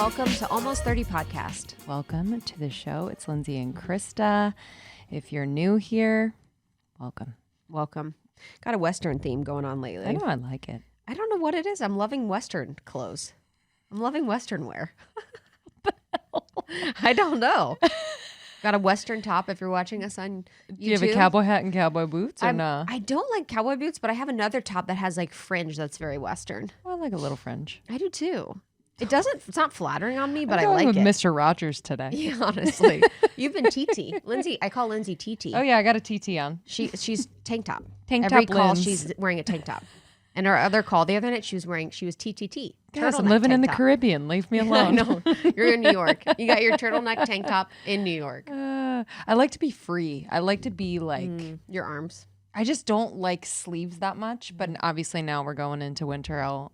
welcome to Almost 30 Podcast. Welcome to the show. It's Lindsey and Krista. If you're new here, welcome. Welcome. Got a Western theme going on lately. I know, I like it. I don't know what it is. I'm loving Western clothes. I'm loving Western wear. I don't know. Got a Western top if you're watching us on YouTube. Do you have a cowboy hat and cowboy boots or no? I don't like cowboy boots, but I have another top that has like fringe that's very Western. I like a little fringe. I do too. It's not flattering on me, but I'm I like with it. Mr. Rogers today. Yeah, honestly. You've been TT. Lindsey, I call Lindsey TT. Oh yeah, I got a TT on. She's tank top. Tank Every top call Linz. she's wearing a tank top. And our other call the other night she was TTT. Guys, I'm turtleneck living in tank the top. Caribbean. Leave me I alone. know. You're in New York. You got your turtleneck tank top in New York. I like to be free. I like to be like Your arms. I just don't like sleeves that much. But obviously now we're going into winter. I'll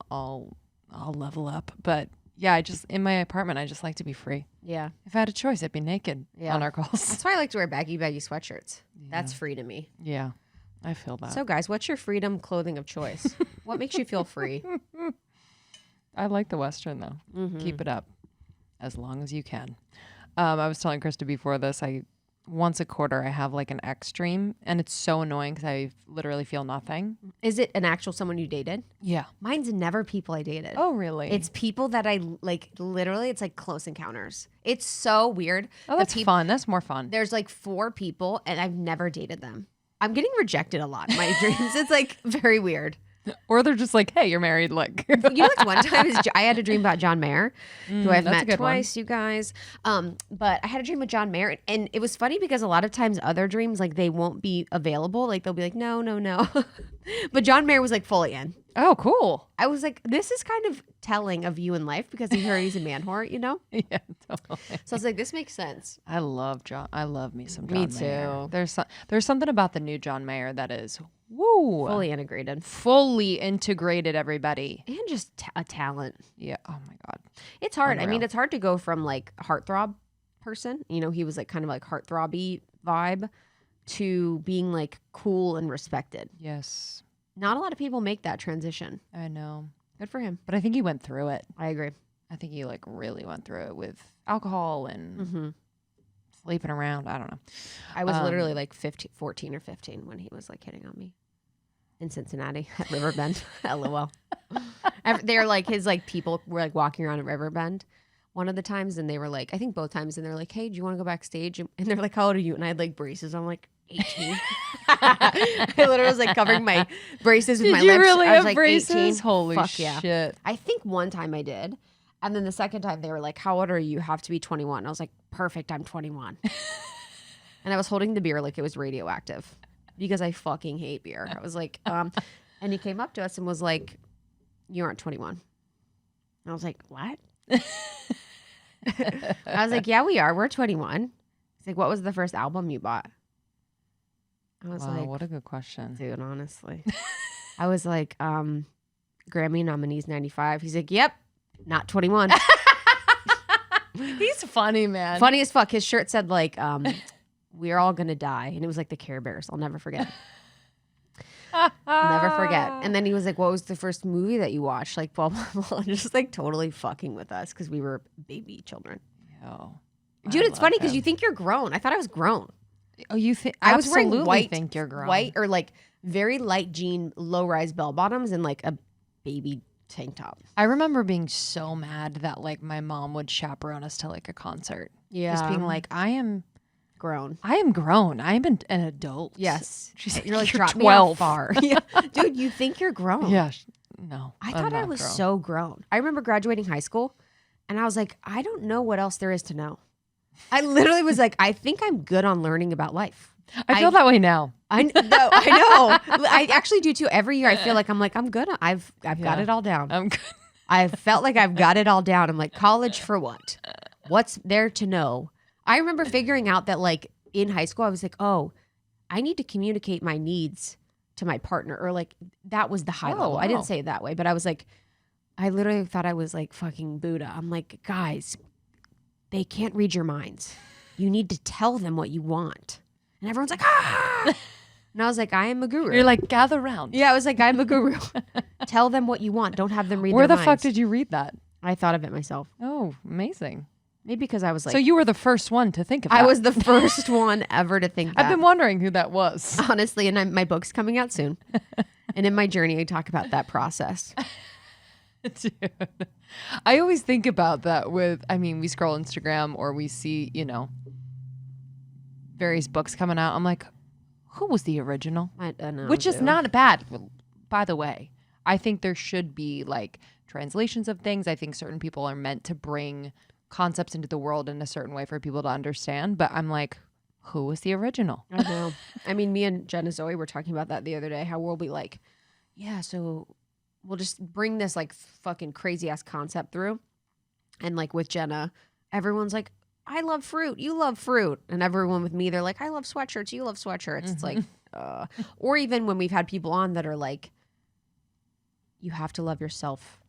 level up. But yeah, I just in my apartment I just like to be free. Yeah. If I had a choice, I'd be naked on our calls. That's why I like to wear baggy sweatshirts. That's free to me. Yeah, I feel that. So guys, what's your freedom clothing of choice? What makes you feel free? I like the Western though. Keep it up as long as you can. I was telling Krista before this, once a quarter I have like an X-Stream and it's so annoying because I literally feel nothing. Is it an actual someone you dated? Yeah. Mine's never people I dated. Oh, really? It's people that I like, literally, it's like close encounters. It's so weird. Oh, that's fun. That's more fun. There's like 4 people and I've never dated them. I'm getting rejected a lot in my dreams. It's like very weird. Or they're just like, hey, you're married. Like, You know, like one time I had a dream about John Mayer, who I've that's a met good one. twice, you guys. But I had a dream with John Mayer, and it was funny because a lot of times other dreams, like they won't be available. Like they'll be like, no. But John Mayer was like fully in. oh, cool. I was like, this is kind of telling of you in life because he heard he's a man whore, you know? Yeah, totally. So I was like, this makes sense. I love me some John Me Mayer. too. There's something about the new John Mayer that is woo, Fully integrated. integrated. Everybody. And just a talent. Yeah. Oh my God. It's hard. I mean, Unreal. it's hard to go from like heartthrob person, you know, he was like kind of like heartthrobby vibe to being like cool and respected. Yes. Not a lot of people make that transition. I know. Good for him. But I think he went through it. I agree. I think he like really went through it with alcohol and sleeping around. I don't know. I was literally like 14 or 15 when he was like hitting on me in Cincinnati at Riverbend. LOL. They're like his like people were like walking around at Riverbend one of the times, and they were like, I think both times, and they're like, hey, do you want to go backstage? And they're like, how old are you? And I had like braces. I'm like 18. I literally was like covering my braces with my Did you lips. really I was have like braces? 18. Holy Fuck shit. Yeah. I think one time I did. And then the second time they were like, how old are you? You have to be 21. I was like, perfect, I'm 21. And I was holding the beer like it was radioactive because I fucking hate beer. I was like, and he came up to us and was like, you aren't 21. And I was like, what? I was like, yeah, we are. We're 21. He's like, what was the first album you bought? I was Wow, like, what a good question. dude, honestly. I was like, Grammy nominees 95. He's like, yep, not 21. He's funny, man. Funny as fuck. His shirt said like, we're all gonna die. And it was like the Care Bears. I'll never forget. I'll never forget. And then he was like, what was the first movie that you watched? Like, blah, blah, blah. Just like totally fucking with us because we were baby children. Yo, Dude, I it's funny love because him. you think you're grown. I thought I was grown. Oh, you think? I was wearing absolutely white, think you're grown. white or like very light jean, low rise bell bottoms and like a baby tank top. I remember being so mad that like my mom would chaperone us to like a concert. Yeah. Just being like, I am Grown. grown. I am an adult. Yes. She's like, You're like, you're drop me off 12. far. Yeah. Dude, you think you're grown. Yeah. No. I I'm thought I not was grown. so grown. I remember graduating high school and I was like, I don't know what else there is to know. I literally was like, I think I'm good on learning about life. I feel that way now. I know. I actually do too. Every year I feel like I'm good. I've got it all down. I'm good. I felt like I've got it all down. I'm like, college for what? What's there to know? I remember figuring out that like in high school, I was like, oh, I need to communicate my needs to my partner, or like that was the high level. I didn't wow. say it that way, but I was like, I literally thought I was like fucking Buddha. I'm like, guys, they can't read your minds. You need to tell them what you want. And everyone's like, ah. And I was like, I am a guru. You're like, gather round. Yeah, I was like, I'm a guru. Tell them what you want. Don't have them read Where their the minds. fuck did you read that? I thought of it myself. Oh, amazing. Maybe because I was like, so you were the first one to think of that. I was the first one ever to think that. I've been wondering who that was. Honestly, and my book's coming out soon. And in my journey, I talk about that process. Dude. I always think about that we scroll Instagram or we see, various books coming out. I'm like, who was the original? I don't know. Which is not bad, by the way. I think there should be like translations of things. I think certain people are meant to bring concepts into the world in a certain way for people to understand. But I'm like, who was the original? I know. I mean, me and Jenna Zoe were talking about that the other day, how we'll be like, yeah, so we'll just bring this like fucking crazy ass concept through. And like with Jenna, everyone's like, I love fruit. You love fruit. And everyone with me, they're like, I love sweatshirts. You love sweatshirts. It's like, or even when we've had people on that are like, you have to love yourself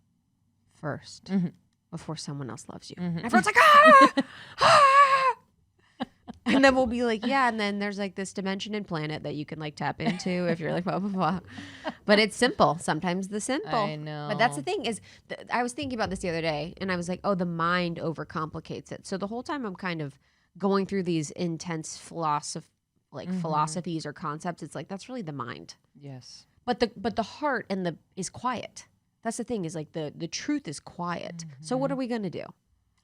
first before someone else loves you. And everyone's like, ah! And then we'll be like, yeah. And then there's like this dimension and planet that you can like tap into if you're like, blah, blah, blah. But it's simple. Sometimes the simple. I know. But that's the thing is, I was thinking about this the other day and I was like, oh, the mind overcomplicates it. So the whole time I'm kind of going through these intense philosophies or concepts. It's like, that's really the mind. Yes. But the heart and is quiet. That's the thing is like the truth is quiet. So what are we going to do?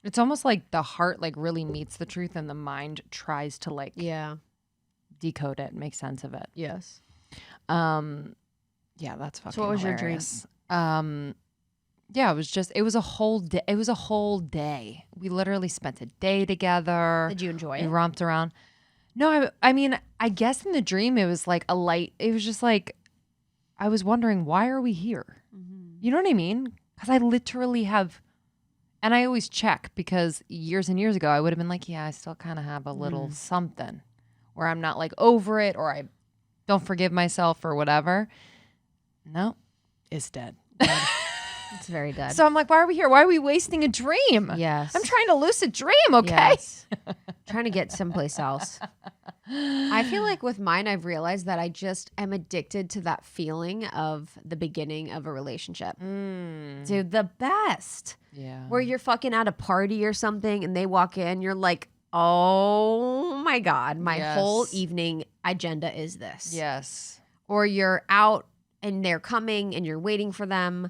It's almost like the heart like really meets the truth and the mind tries to like decode it and make sense of it. Yes. Yeah, that's fucking So what was hilarious. your dream? Yeah, it was a whole day. It was a whole day. We literally spent a day together. Did you enjoy it? We romped around. No, I mean, I guess in the dream it was like it was just like, I was wondering, why are we here? You know what I mean? Because I literally have, and I always check because years and years ago, I would have been like, yeah, I still kind of have a little something where I'm not like over it or I don't forgive myself or whatever. No, it's dead. It's very dead. So I'm like, why are we here? Why are we wasting a dream? Yes. I'm trying to lucid dream, okay? Yes. Trying to get someplace else. I feel like with mine, I've realized that I just am addicted to that feeling of the beginning of a relationship. Dude, the best. Yeah. Where you're fucking at a party or something and they walk in, you're like, oh my God, my whole evening agenda is this. Yes. Or you're out and they're coming and you're waiting for them.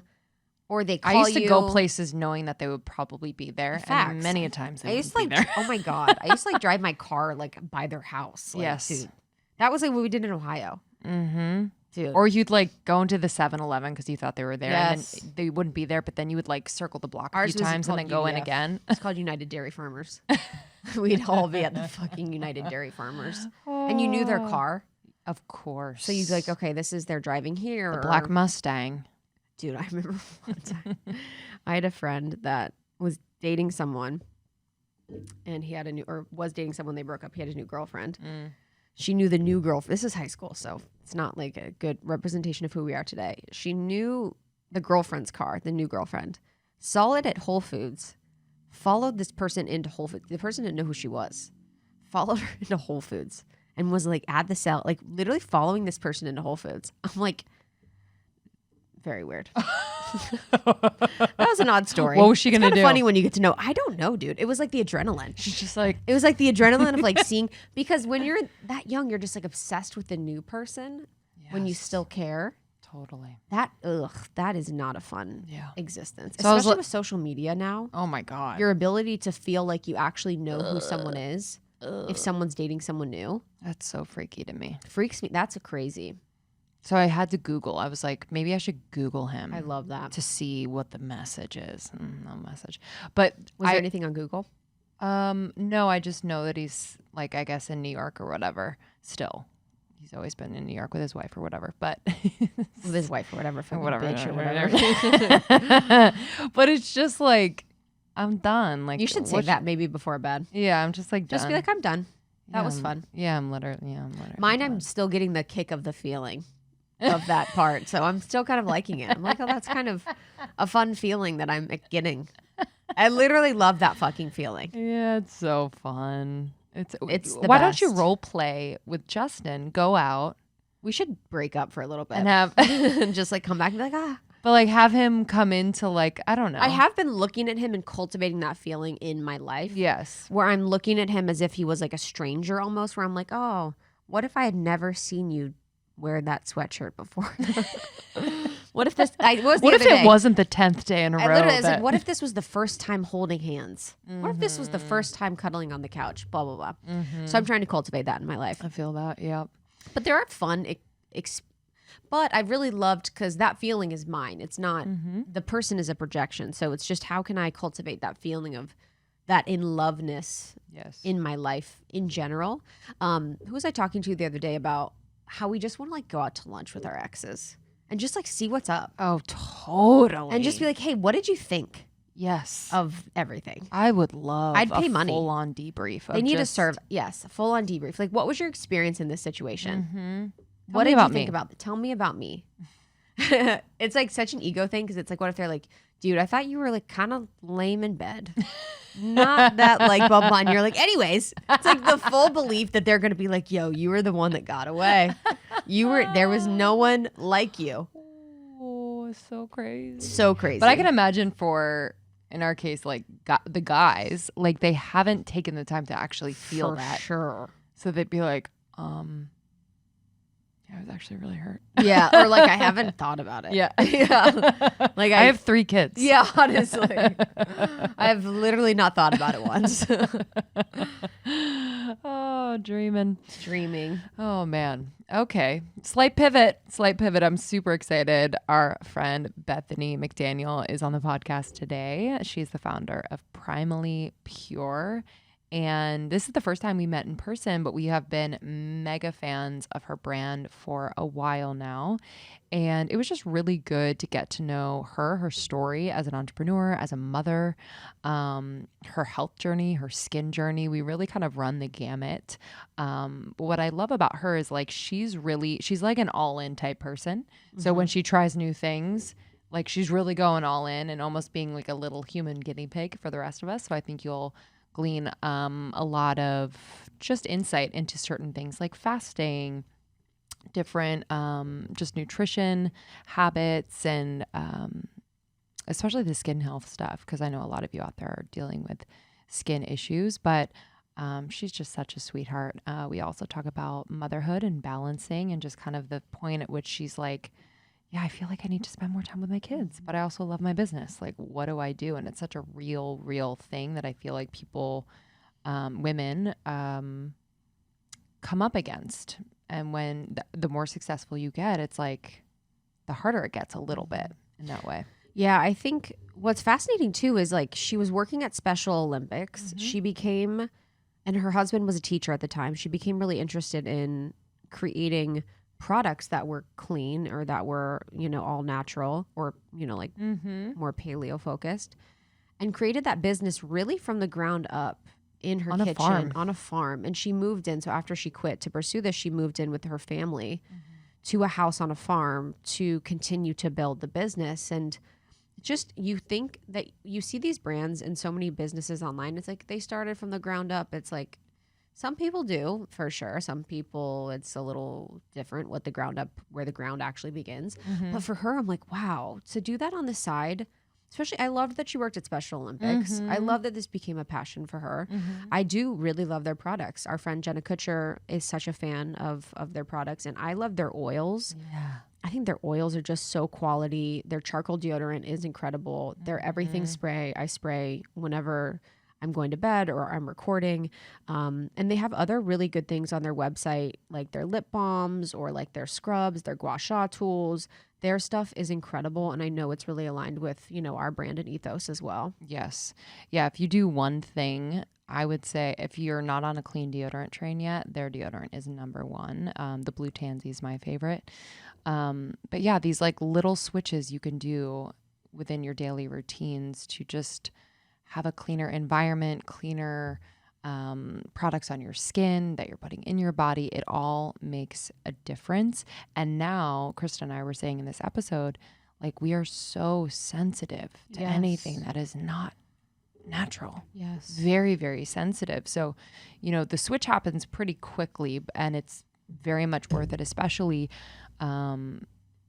Or they call you. I used to go places knowing that they would probably be there. Facts. And many a times they used wouldn't to be there. Oh my God. I used to like drive my car like by their house. Like, yes. Dude, that was like what we did in Ohio. Dude. Or you'd like go into the 7-Eleven because you thought they were there. Yes. And then they wouldn't be there, but then you would like circle the block Ours a few was times and then go in again. It's called United Dairy Farmers. We'd all be at the fucking United Dairy Farmers. And you knew their car. Of course. So you'd be like, okay, they're driving here. The black Mustang. Dude, I remember one time I had a friend that was dating someone and he had was dating someone. They broke up. He had a new girlfriend. She knew the new girlfriend. This is high school, so it's not like a good representation of who we are today. She knew the girlfriend's car, the new girlfriend, saw it at Whole Foods, followed this person into Whole Foods. The person didn't know who she was, followed her into Whole Foods and was like at the cell, like literally following this person into Whole Foods. I'm like, very weird. That was an odd story. What was she going to do? Funny when you get to know. I don't know, dude. It was like the adrenaline. She's just like. It was like the adrenaline of like seeing, because when you're that young, you're just like obsessed with the new person when you still care. Totally. That is not a fun existence. So Especially with social media now. Oh my God. Your ability to feel like you actually know who someone is if someone's dating someone new. That's so freaky to me. Freaks me. That's a crazy. So I had to Google. I was like, maybe I should Google him. I love that. To see what the message is. No message. But was there anything on Google? No, I just know that he's like, I guess in New York or whatever still. He's always been in New York with his wife or whatever. But with his wife or whatever. Whatever. Bitch or whatever. But it's just like, I'm done. Like you should say that maybe before bed. Yeah, I'm just like done. Just be like, I'm done. That was fun. I'm literally. Mine, I'm still getting the kick of the feeling of that part. So I'm still kind of liking it. I'm like, oh, that's kind of a fun feeling that I'm getting. I literally love that fucking feeling. Yeah, it's so fun. It's the why best. don't you role play with Justin? Go out. We should break up for a little bit And have and just like come back and be like, But like have him come into like, I don't know. I have been looking at him and cultivating that feeling in my life. Yes. Where I'm looking at him as if he was like a stranger almost, where I'm like, oh, what if I had never seen you wear that sweatshirt before? What if this? What if it wasn't the 10th day in a row? Literally, I was like, what if this was the first time holding hands? What if this was the first time cuddling on the couch? Blah blah blah. So I'm trying to cultivate that in my life. I feel that. Yeah. But there are fun. But I really loved because that feeling is mine. It's not the person is a projection. So it's just how can I cultivate that feeling of that in loveness in my life in general. Who was I talking to the other day about how we just want to like go out to lunch with our exes and just like see what's up. Oh, totally. And just be like, hey, what did you think? Yes. Of everything. I would love I'd pay money. Full on debrief. They need to serve, yes, a full on debrief. Like, what was your experience in this situation? Tell What me did about you think me. about? Tell me about me. It's like such an ego thing because it's like, what if they're like, dude, I thought you were like kind of lame in bed. Not that like blah blah. And you're like, anyways, it's like the full belief that they're gonna be like, yo, you were the one that got away. There was no one like you. Oh, so crazy. So crazy. But I can imagine in our case, like the guys, like they haven't taken the time to actually feel that. Sure. So they'd be like, I was actually really hurt. Yeah, or like I haven't thought about it. Yeah. Like I have 3 kids. Yeah, honestly. I've literally not thought about it once. Oh, dreaming. Oh, man. Okay. Slight pivot. I'm super excited. Our friend Bethany McDaniel is on the podcast today. She's the founder of Primally Pure. And this is the first time we met in person, but we have been mega fans of her brand for a while now. And it was just really good to get to know her story as an entrepreneur, as a mother, her health journey, her skin journey. We really kind of run the gamut. But what I love about her is like she's like an all-in type person. So when she tries new things, like she's really going all in and almost being like a little human guinea pig for the rest of us. So I think you'll glean a lot of just insight into certain things like fasting, different just nutrition habits, and especially the skin health stuff, because I know a lot of you out there are dealing with skin issues, but she's just such a sweetheart. We also talk about motherhood and balancing and just kind of the point at which she's like, yeah, I feel like I need to spend more time with my kids, but I also love my business. Like, what do I do? And it's such a real thing that I feel like people, women, come up against. And when the more successful you get, it's like the harder it gets a little bit in that way. Yeah, I think what's fascinating too is like she was working at Special Olympics. She became, and her husband was a teacher at the time. She became really interested in creating products that were clean or that were, all natural or, like more paleo focused, and created that business really from the ground up in her kitchen on a farm. And she moved in. So after she quit to pursue this, she moved in with her family to a house on a farm to continue to build the business. And just, you think that you see these brands and so many businesses online. It's like they started from the ground up. It's like, some people do, for sure. Some people, it's a little different where the ground actually begins. But for her, I'm like, wow, to do that on the side, especially, I loved that she worked at Special Olympics. I love that this became a passion for her. I do really love their products. Our friend Jenna Kutcher is such a fan of their products, and I love their oils. Yeah. I think their oils are just so quality. Their charcoal deodorant is incredible. Their everything spray, I spray whenever I'm going to bed or I'm recording. And they have other really good things on their website, like their lip balms or like their scrubs, their gua sha tools. Their stuff is incredible. And I know it's really aligned with, our brand and ethos as well. Yes. Yeah. If you do one thing, I would say if you're not on a clean deodorant train yet, their deodorant is number one. The Blue Tansy is my favorite. But yeah, these like little switches you can do within your daily routines to just have a cleaner environment, cleaner products on your skin that you're putting in your body. It all makes a difference. And now, Krista and I were saying in this episode, like we are so sensitive to anything that is not natural. Yes. Very, very sensitive. So, the switch happens pretty quickly and it's very much worth it, especially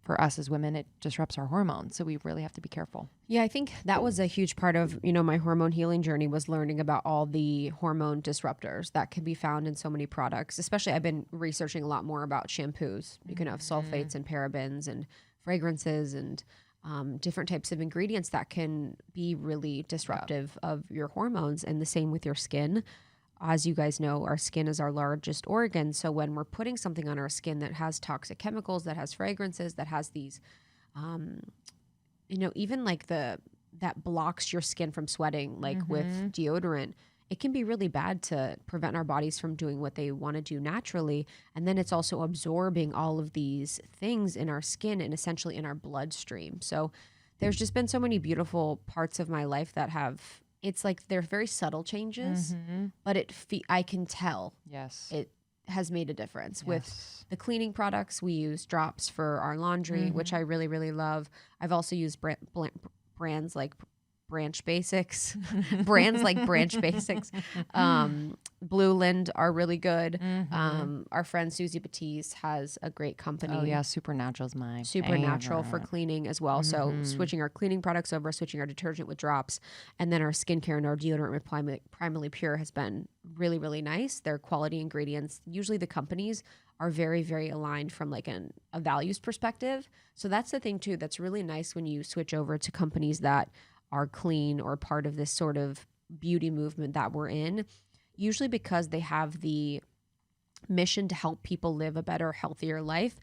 for us as women, it disrupts our hormones. So we really have to be careful. Yeah, I think that was a huge part of, you know, my hormone healing journey, was learning about all the hormone disruptors that can be found in so many products. Especially, I've been researching a lot more about shampoos. You can have sulfates and parabens and fragrances and different types of ingredients that can be really disruptive of your hormones. And the same with your skin. As you guys know, our skin is our largest organ. So when we're putting something on our skin that has toxic chemicals, that has fragrances, that has these, you know, even like that blocks your skin from sweating, like with deodorant, it can be really bad to prevent our bodies from doing what they want to do naturally. And then it's also absorbing all of these things in our skin and essentially in our bloodstream. So there's just been so many beautiful parts of my life that have, it's like they're very subtle changes, but I can tell it has made a difference. With the cleaning products, we use drops for our laundry, which I really, really love. I've also used brands like Branch Basics, Blue Lind are really good. Our friend Susie Batiste has a great company. Oh yeah, Supernatural's mine. Supernatural for cleaning as well. So switching our cleaning products over, switching our detergent with drops, and then our skincare and our deodorant with Primally Pure has been really, really nice. They're quality ingredients. Usually the companies are very, very aligned from like a values perspective. So that's the thing too, that's really nice when you switch over to companies that are clean or part of this sort of beauty movement that we're in, usually because they have the mission to help people live a better, healthier life.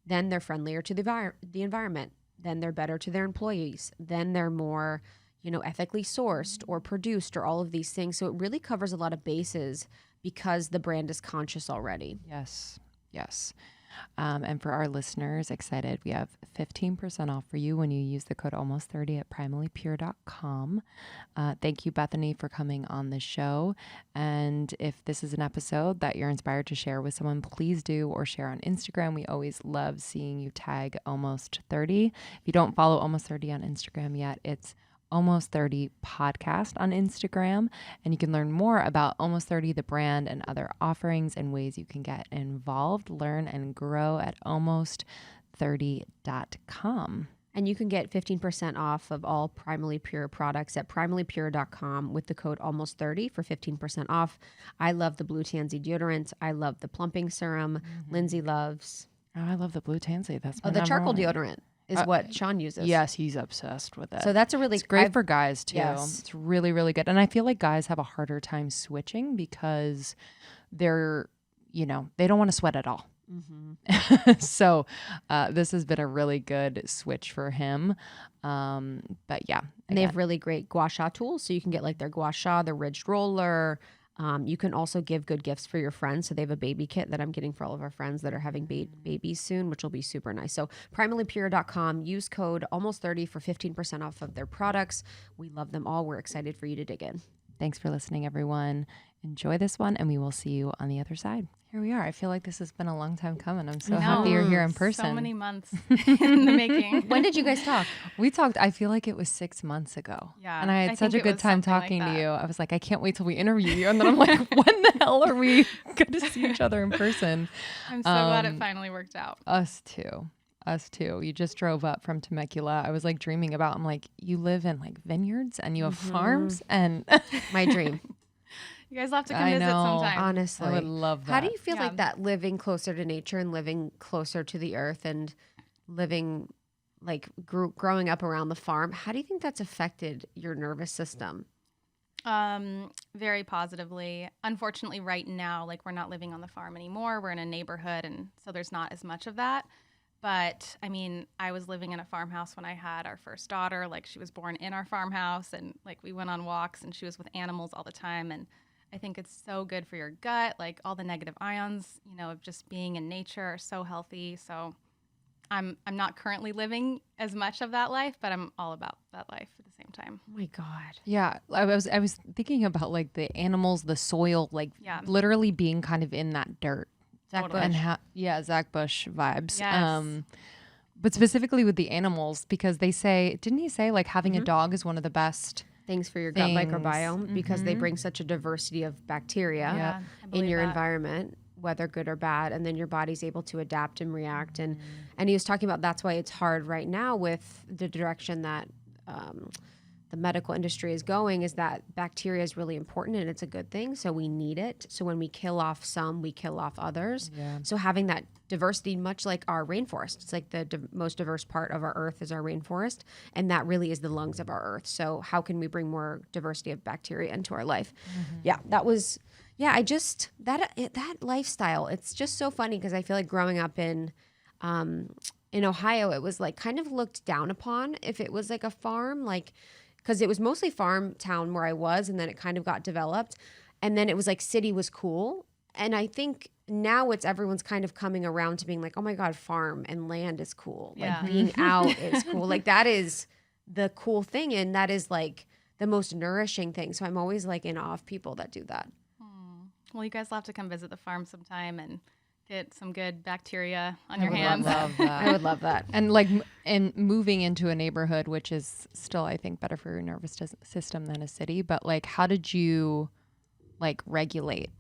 Then they're friendlier to the environment. Then they're better to their employees. Then they're more, you know, ethically sourced or produced or all of these things. So it really covers a lot of bases because the brand is conscious already. Yes. And for our listeners, excited, we have 15% off for you when you use the code almost30 at primallypure.com. Thank you, Bethany, for coming on the show. And if this is an episode that you're inspired to share with someone, please do, or share on Instagram. We always love seeing you tag almost30. If you don't follow almost30 on Instagram yet, it's Almost 30 podcast on Instagram, and you can learn more about Almost 30, the brand, and other offerings and ways you can get involved, learn, and grow at almost30.com. And you can get 15% off of all Primally Pure products at primallypure.com with the code almost30 for 15% off. I love the Blue Tansy deodorant. I love the plumping serum. Lindsay loves. Oh, I love the Blue Tansy. That's my the charcoal one. Deodorant is what Sean uses. Yes, he's obsessed with it. So that's it's great for guys too. Yes. It's really, really good. And I feel like guys have a harder time switching because they're, you know, they don't want to sweat at all. So this has been a really good switch for him. But yeah. And they have really great gua sha tools. So you can get like their gua sha, the ridged roller. You can also give good gifts for your friends. So they have a baby kit that I'm getting for all of our friends that are having babies soon, which will be super nice. So primallypure.com, use code almost30 for 15% off of their products. We love them all. We're excited for you to dig in. Thanks for listening, everyone. Enjoy this one, and we will see you on the other side. Here we are. I feel like this has been a long time coming. I'm so happy you're here in person. So many months in the making. When did you guys talk? We talked, I feel like it was 6 months ago. Yeah. And I had such a good time talking to you. I was like, I can't wait till we interview you. And then I'm like, when the hell are we going to see each other in person? I'm so glad it finally worked out. Us too. You just drove up from Temecula. I was like dreaming about, I'm like, you live in like vineyards and you have farms, and my dream. You guys will have to come visit sometime. Honestly, I would love that. How do you feel like that, living closer to nature and living closer to the earth and living like growing up around the farm? How do you think that's affected your nervous system? Very positively. Unfortunately, right now, like we're not living on the farm anymore. We're in a neighborhood, and so there's not as much of that. But I mean, I was living in a farmhouse when I had our first daughter. Like she was born in our farmhouse, and like we went on walks, and she was with animals all the time. And I think it's so good for your gut. Like all the negative ions, you know, of just being in nature are so healthy. So I'm not currently living as much of that life, but I'm all about that life at the same time. Oh my God. Yeah. I was thinking about like the animals, the soil, like literally being kind of in that dirt. Zach Bush. And Zach Bush vibes. Yes. But specifically with the animals, because they say, didn't he say like having a dog is one of the best things for your gut microbiome because they bring such a diversity of bacteria in your environment, whether good or bad, and then your body's able to adapt and react. And he was talking about that's why it's hard right now with the direction that the medical industry is going, is that bacteria is really important and it's a good thing. So we need it. So when we kill off some, we kill off others. Yeah. So having that diversity, much like our rainforest, it's like the most diverse part of our earth is our rainforest. And that really is the lungs of our earth. So how can we bring more diversity of bacteria into our life? Yeah, that was, I just, that lifestyle, it's just so funny because I feel like growing up in Ohio, it was like kind of looked down upon if it was like a farm, like, because it was mostly farm town where I was, and then it kind of got developed, and then it was like city was cool. And I think now everyone's kind of coming around to being like, oh my God, farm and land is cool. Yeah. Like being out is cool. Like that is the cool thing, and that is like the most nourishing thing. So I'm always like in awe of people that do that. Well, you guys will have to come visit the farm sometime and get some good bacteria on your hands. Love that. I would love that. And like, and moving into a neighborhood, which is still, I think, better for your nervous system than a city. But like, how did you like regulate?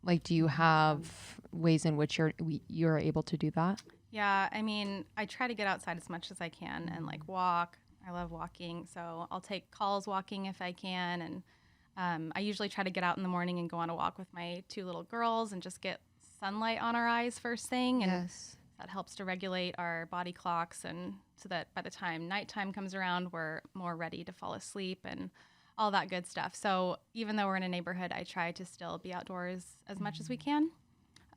Like, do you have ways in which you're able to do that? Yeah, I mean, I try to get outside as much as I can and like walk. I love walking, so I'll take calls walking if I can. And I usually try to get out in the morning and go on a walk with my 2 little girls and just get sunlight on our eyes first thing. And Yes. that helps to regulate our body clocks, and so that by the time nighttime comes around, we're more ready to fall asleep and all that good stuff. So even though we're in a neighborhood, I try to still be outdoors as much as we can.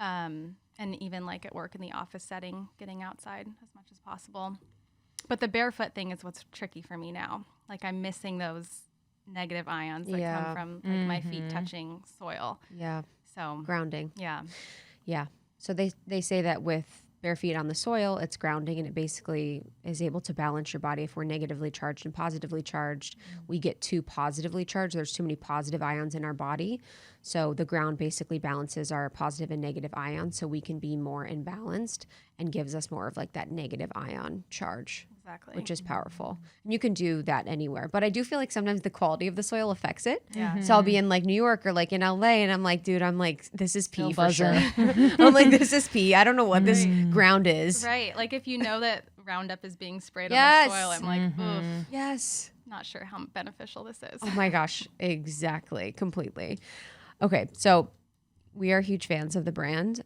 And even like at work in the office setting, getting outside as much as possible. But the barefoot thing is what's tricky for me now. Like I'm missing those negative ions that come from like my feet touching soil. Yeah. So Grounding. yeah. Yeah. So they say that with bare feet on the soil, it's grounding, and it basically is able to balance your body. If we're negatively charged and positively charged, we get too positively charged. There's too many positive ions in our body. So the ground basically balances our positive and negative ions, so we can be more imbalanced and gives us more of like that negative ion charge. Exactly. Which is powerful. And you can do that anywhere. But I do feel like sometimes the quality of the soil affects it. Yeah. So I'll be in like New York or like in LA, and I'm like, dude, I'm like, this is pee Still for sure. buzzing. I'm like, this is pee. I don't know what this ground is. Right. Like if you know that Roundup is being sprayed Yes. on the soil, I'm like, oof, Yes. not sure how beneficial this is. Oh my gosh. Exactly. Completely. Okay. So we are huge fans of the brand.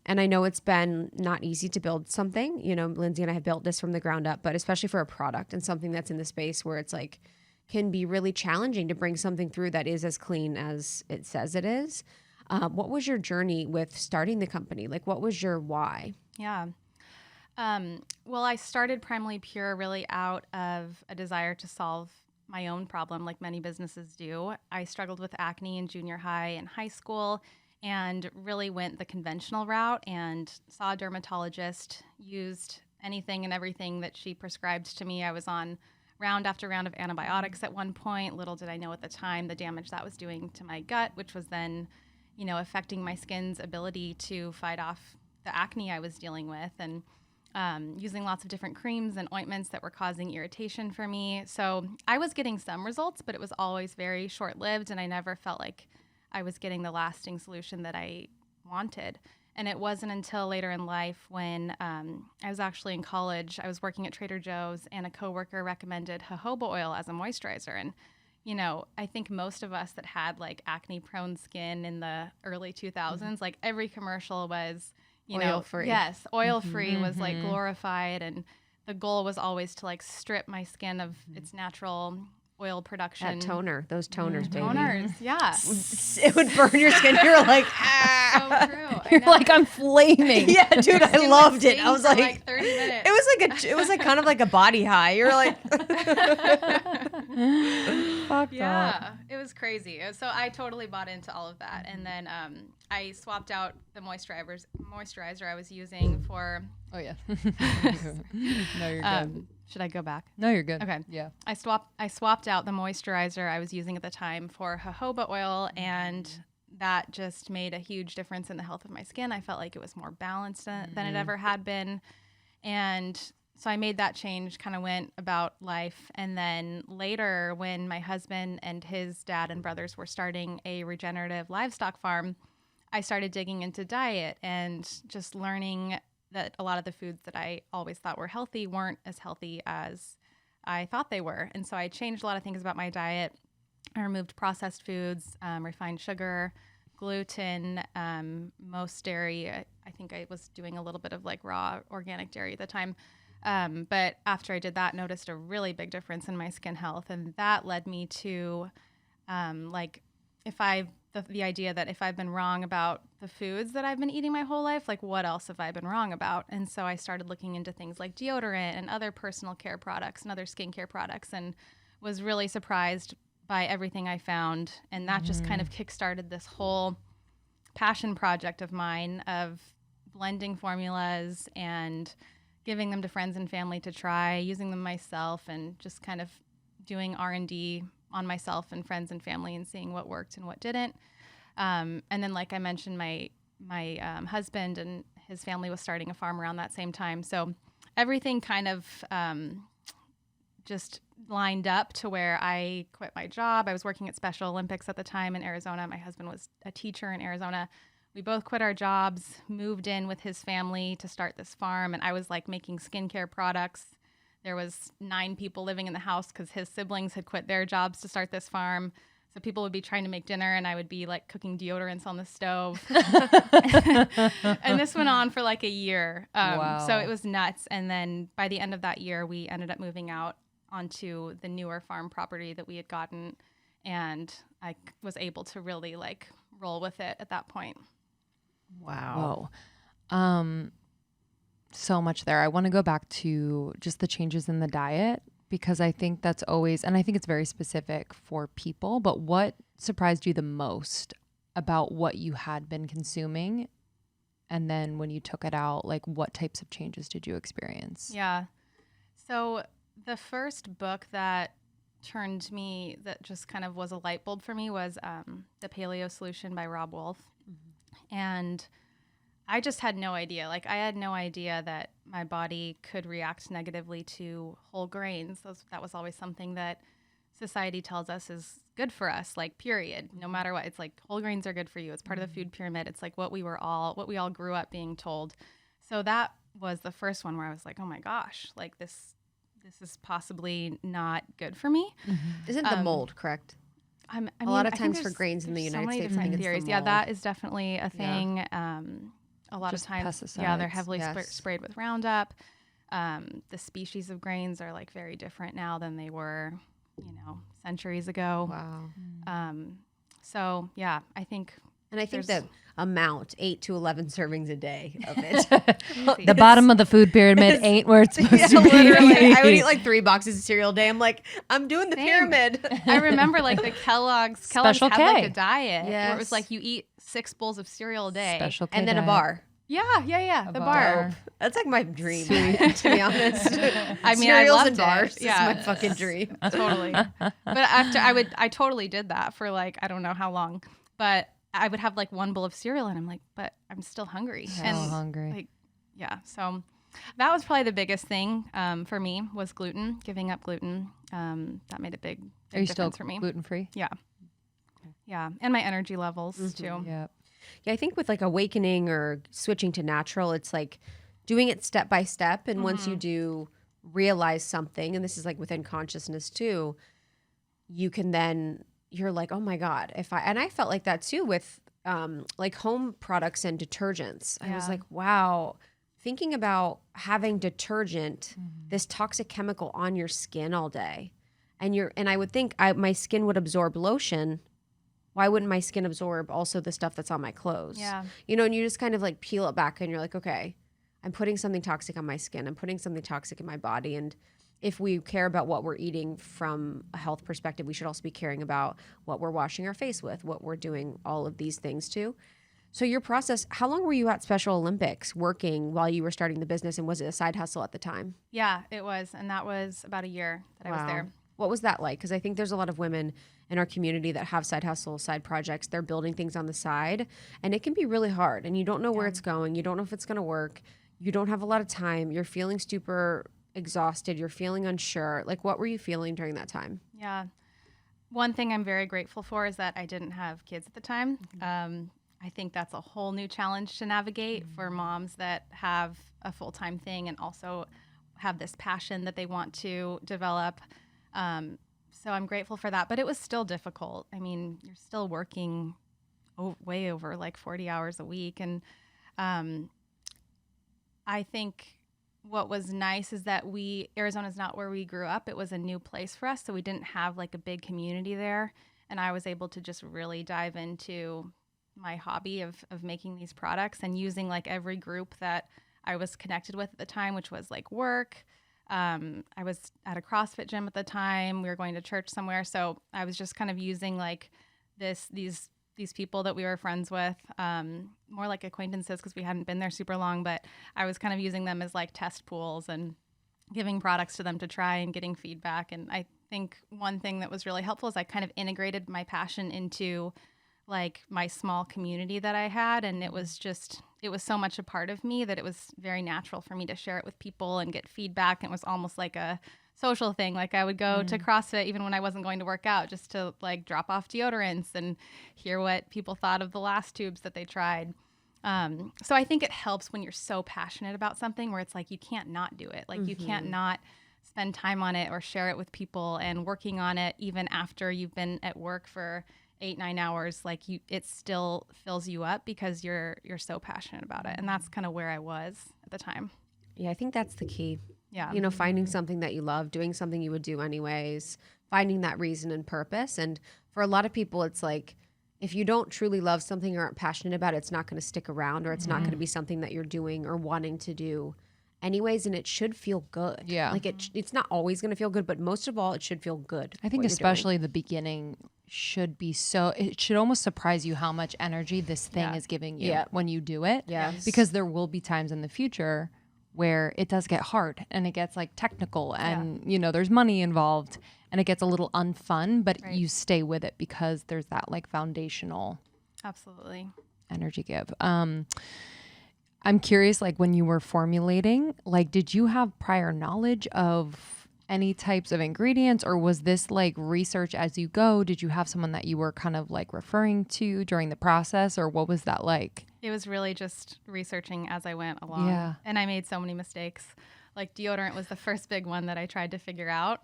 And I know it's been not easy to build something. You know, Lindsey and I have built this from the ground up, but especially for a product and something that's in the space where it's like, can be really challenging to bring something through that is as clean as it says it is. What was your journey with starting the company? Like, what was your why? Yeah. Well, I started Primally Pure really out of a desire to solve my own problem, like many businesses do. I struggled with acne in junior high and high school, and really went the conventional route and saw a dermatologist, used anything and everything that she prescribed to me. I was on round after round of antibiotics at one point. Little did I know at the time the damage that was doing to my gut, which was then, you know, affecting my skin's ability to fight off the acne I was dealing with, and using lots of different creams and ointments that were causing irritation for me. So I was getting some results, but it was always very short-lived, and I never felt like I was getting the lasting solution that I wanted. And it wasn't until later in life when I was actually in college, I was working at Trader Joe's, and a coworker recommended jojoba oil as a moisturizer. And, you know, I think most of us that had like acne prone skin in the early 2000s, like every commercial was, you know, Oil-free. Yes, oil-free was like glorified. And the goal was always to like strip my skin of its natural oil production. That toner, those toners, baby. Toners, yeah. It would burn your skin. You're like, ah. So true. I You're know. like, I'm flaming. Yeah, dude, I Skin loved would it. sting I was for like, 30 minutes. it was like kind of like a body high. You're like, Fuck Yeah, it was crazy. So I totally bought into all of that. And then I swapped out the moisturizer I was using for... Oh, yeah. No, you're good. Should I go back? No, you're good. Okay. Yeah. I swapped out the moisturizer I was using at the time for jojoba oil, and that just made a huge difference in the health of my skin. I felt like it was more balanced than it ever had been. And so I made that change, kind of went about life. And then later, when my husband and his dad and brothers were starting a regenerative livestock farm, I started digging into diet and just learning that a lot of the foods that I always thought were healthy weren't as healthy as I thought they were. And so I changed a lot of things about my diet. I removed processed foods, refined sugar, gluten, most dairy. I think I was doing a little bit of like raw organic dairy at the time. But after I did that, noticed a really big difference in my skin health. And that led me to the idea that if I've been wrong about the foods that I've been eating my whole life, like what else have I been wrong about? And so I started looking into things like deodorant and other personal care products and other skincare products, and was really surprised by everything I found. And that just kind of kickstarted this whole passion project of mine of blending formulas and giving them to friends and family to try, using them myself, and just kind of doing R&D on myself and friends and family and seeing what worked and what didn't. And then, like I mentioned, my husband and his family was starting a farm around that same time. So everything kind of just lined up to where I quit my job. I was working at Special Olympics at the time in Arizona. My husband was a teacher in Arizona. We both quit our jobs, moved in with his family to start this farm. And I was like making skincare products. There was 9 people living in the house because his siblings had quit their jobs to start this farm. So people would be trying to make dinner and I would be like cooking deodorants on the stove. And this went on for like a year. Wow. So it was nuts. And then by the end of that year, we ended up moving out onto the newer farm property that we had gotten. And I was able to really like roll with it at that point. Wow. Whoa. So much there. I want to go back to just the changes in the diet, because I think that's always, and I think it's very specific for people, but what surprised you the most about what you had been consuming? And then when you took it out, like what types of changes did you experience? Yeah. So the first book that that just kind of was a light bulb for me was The Paleo Solution by Rob Wolf. Mm-hmm. And I just had no idea. Like, I had no idea that my body could react negatively to whole grains. That was always something that society tells us is good for us, like, period. No matter what. It's like whole grains are good for you. It's part of the food pyramid. It's like what we all grew up being told. So that was the first one where I was like, oh my gosh, like this is possibly not good for me. Mm-hmm. Isn't the mold correct? I mean, a lot of times for grains in the United States, so many different I think theories. it's the Yeah, mold. that is definitely a thing. Yeah. A lot Just of times, pesticides. they're heavily Yes. sprayed with Roundup. The species of grains are like very different now than they were, centuries ago. Wow. So yeah, I think. And I think the amount, 8 to 11 servings a day of it. The bottom of the food pyramid ain't where it's supposed to be. Literally. I would eat like 3 boxes of cereal a day. I'm like, I'm doing the Same. pyramid. I remember like the Kellogg's Special had like K. a diet where it was Yes. like you eat 6 bowls of cereal a day. Special K And then a diet. bar. Yeah, the bar. bar. That's like my dream, to be honest. I mean, Cereals I loved and bars it. Yeah. is my fucking dream. Totally. But after I totally did that for like, I don't know how long, but I would have like 1 bowl of cereal and I'm like, but I'm still hungry. So and hungry. Like, yeah. So that was probably the biggest thing for me was gluten, giving up gluten. That made a big Are you still difference for me. gluten free? Yeah. Yeah. And my energy levels too. Yeah. Yeah, I think with like awakening or switching to natural, it's like doing it step by step. And once you do realize something, and this is like within consciousness too, you can then, you're like, oh my God, and I felt like that too with like home products and detergents. I was Yeah. like, wow, thinking about having detergent, this toxic chemical on your skin all day. And I would think my skin would absorb lotion. Why wouldn't my skin absorb also the stuff that's on my clothes? Yeah. And you just kind of like peel it back and you're like, okay, I'm putting something toxic on my skin. I'm putting something toxic in my body. And if we care about what we're eating from a health perspective, we should also be caring about what we're washing our face with, what we're doing, all of these things too. So your process, how long were you at Special Olympics working while you were starting the business? And was it a side hustle at the time? Yeah, it was. And that was about a year that I was there. What was that like? Because I think there's a lot of women in our community that have side hustles, side projects. They're building things on the side, and it can be really hard. And you don't know where it's going. You don't know if it's going to work. You don't have a lot of time. You're feeling super exhausted. You're feeling unsure. Like, what were you feeling during that time? Yeah. One thing I'm very grateful for is that I didn't have kids at the time. I think that's a whole new challenge to navigate for moms that have a full-time thing and also have this passion that they want to develop. So I'm grateful for that, but it was still difficult. I mean, you're still working way over like 40 hours a week. And I think what was nice is that Arizona's not where we grew up. It was a new place for us. So we didn't have like a big community there. And I was able to just really dive into my hobby of making these products and using like every group that I was connected with at the time, which was like work. I was at a CrossFit gym at the time. We were going to church somewhere. So I was just kind of using like these people that we were friends with, more like acquaintances because we hadn't been there super long, but I was kind of using them as like test pools and giving products to them to try and getting feedback. And I think one thing that was really helpful is I kind of integrated my passion into like my small community that I had. And it was so much a part of me that it was very natural for me to share it with people and get feedback. It was almost like a social thing. Like I would go to CrossFit even when I wasn't going to work out just to like drop off deodorants and hear what people thought of the last tubes that they tried. So I think it helps when you're so passionate about something where it's like you can't not do it. Like you can't not spend time on it or share it with people, and working on it even after you've been at work for 8-9 hours, like it still fills you up because you're so passionate about it. And that's kind of where I was at the time. Yeah, I think that's the key. Yeah. You know, finding something that you love, doing something you would do anyways, finding that reason and purpose. And for a lot of people, it's like, if you don't truly love something or aren't passionate about it, it's not going to stick around, or it's not going to be something that you're doing or wanting to do anyways. And it should feel good. Yeah. Like it's not always going to feel good, but most of all, it should feel good. I think especially the beginning should be it should almost surprise you how much energy this thing is giving you when you do it. Yes. Because there will be times in the future where it does get hard and it gets like technical and, you know, there's money involved and it gets a little unfun, but you stay with it because there's that like foundational Absolutely energy give. I'm curious, like when you were formulating, like, did you have prior knowledge of any types of ingredients, or was this like research as you go? Did you have someone that you were kind of like referring to during the process, or what was that like? It was really just researching as I went along. Yeah. And I made so many mistakes. Like deodorant was the first big one that I tried to figure out,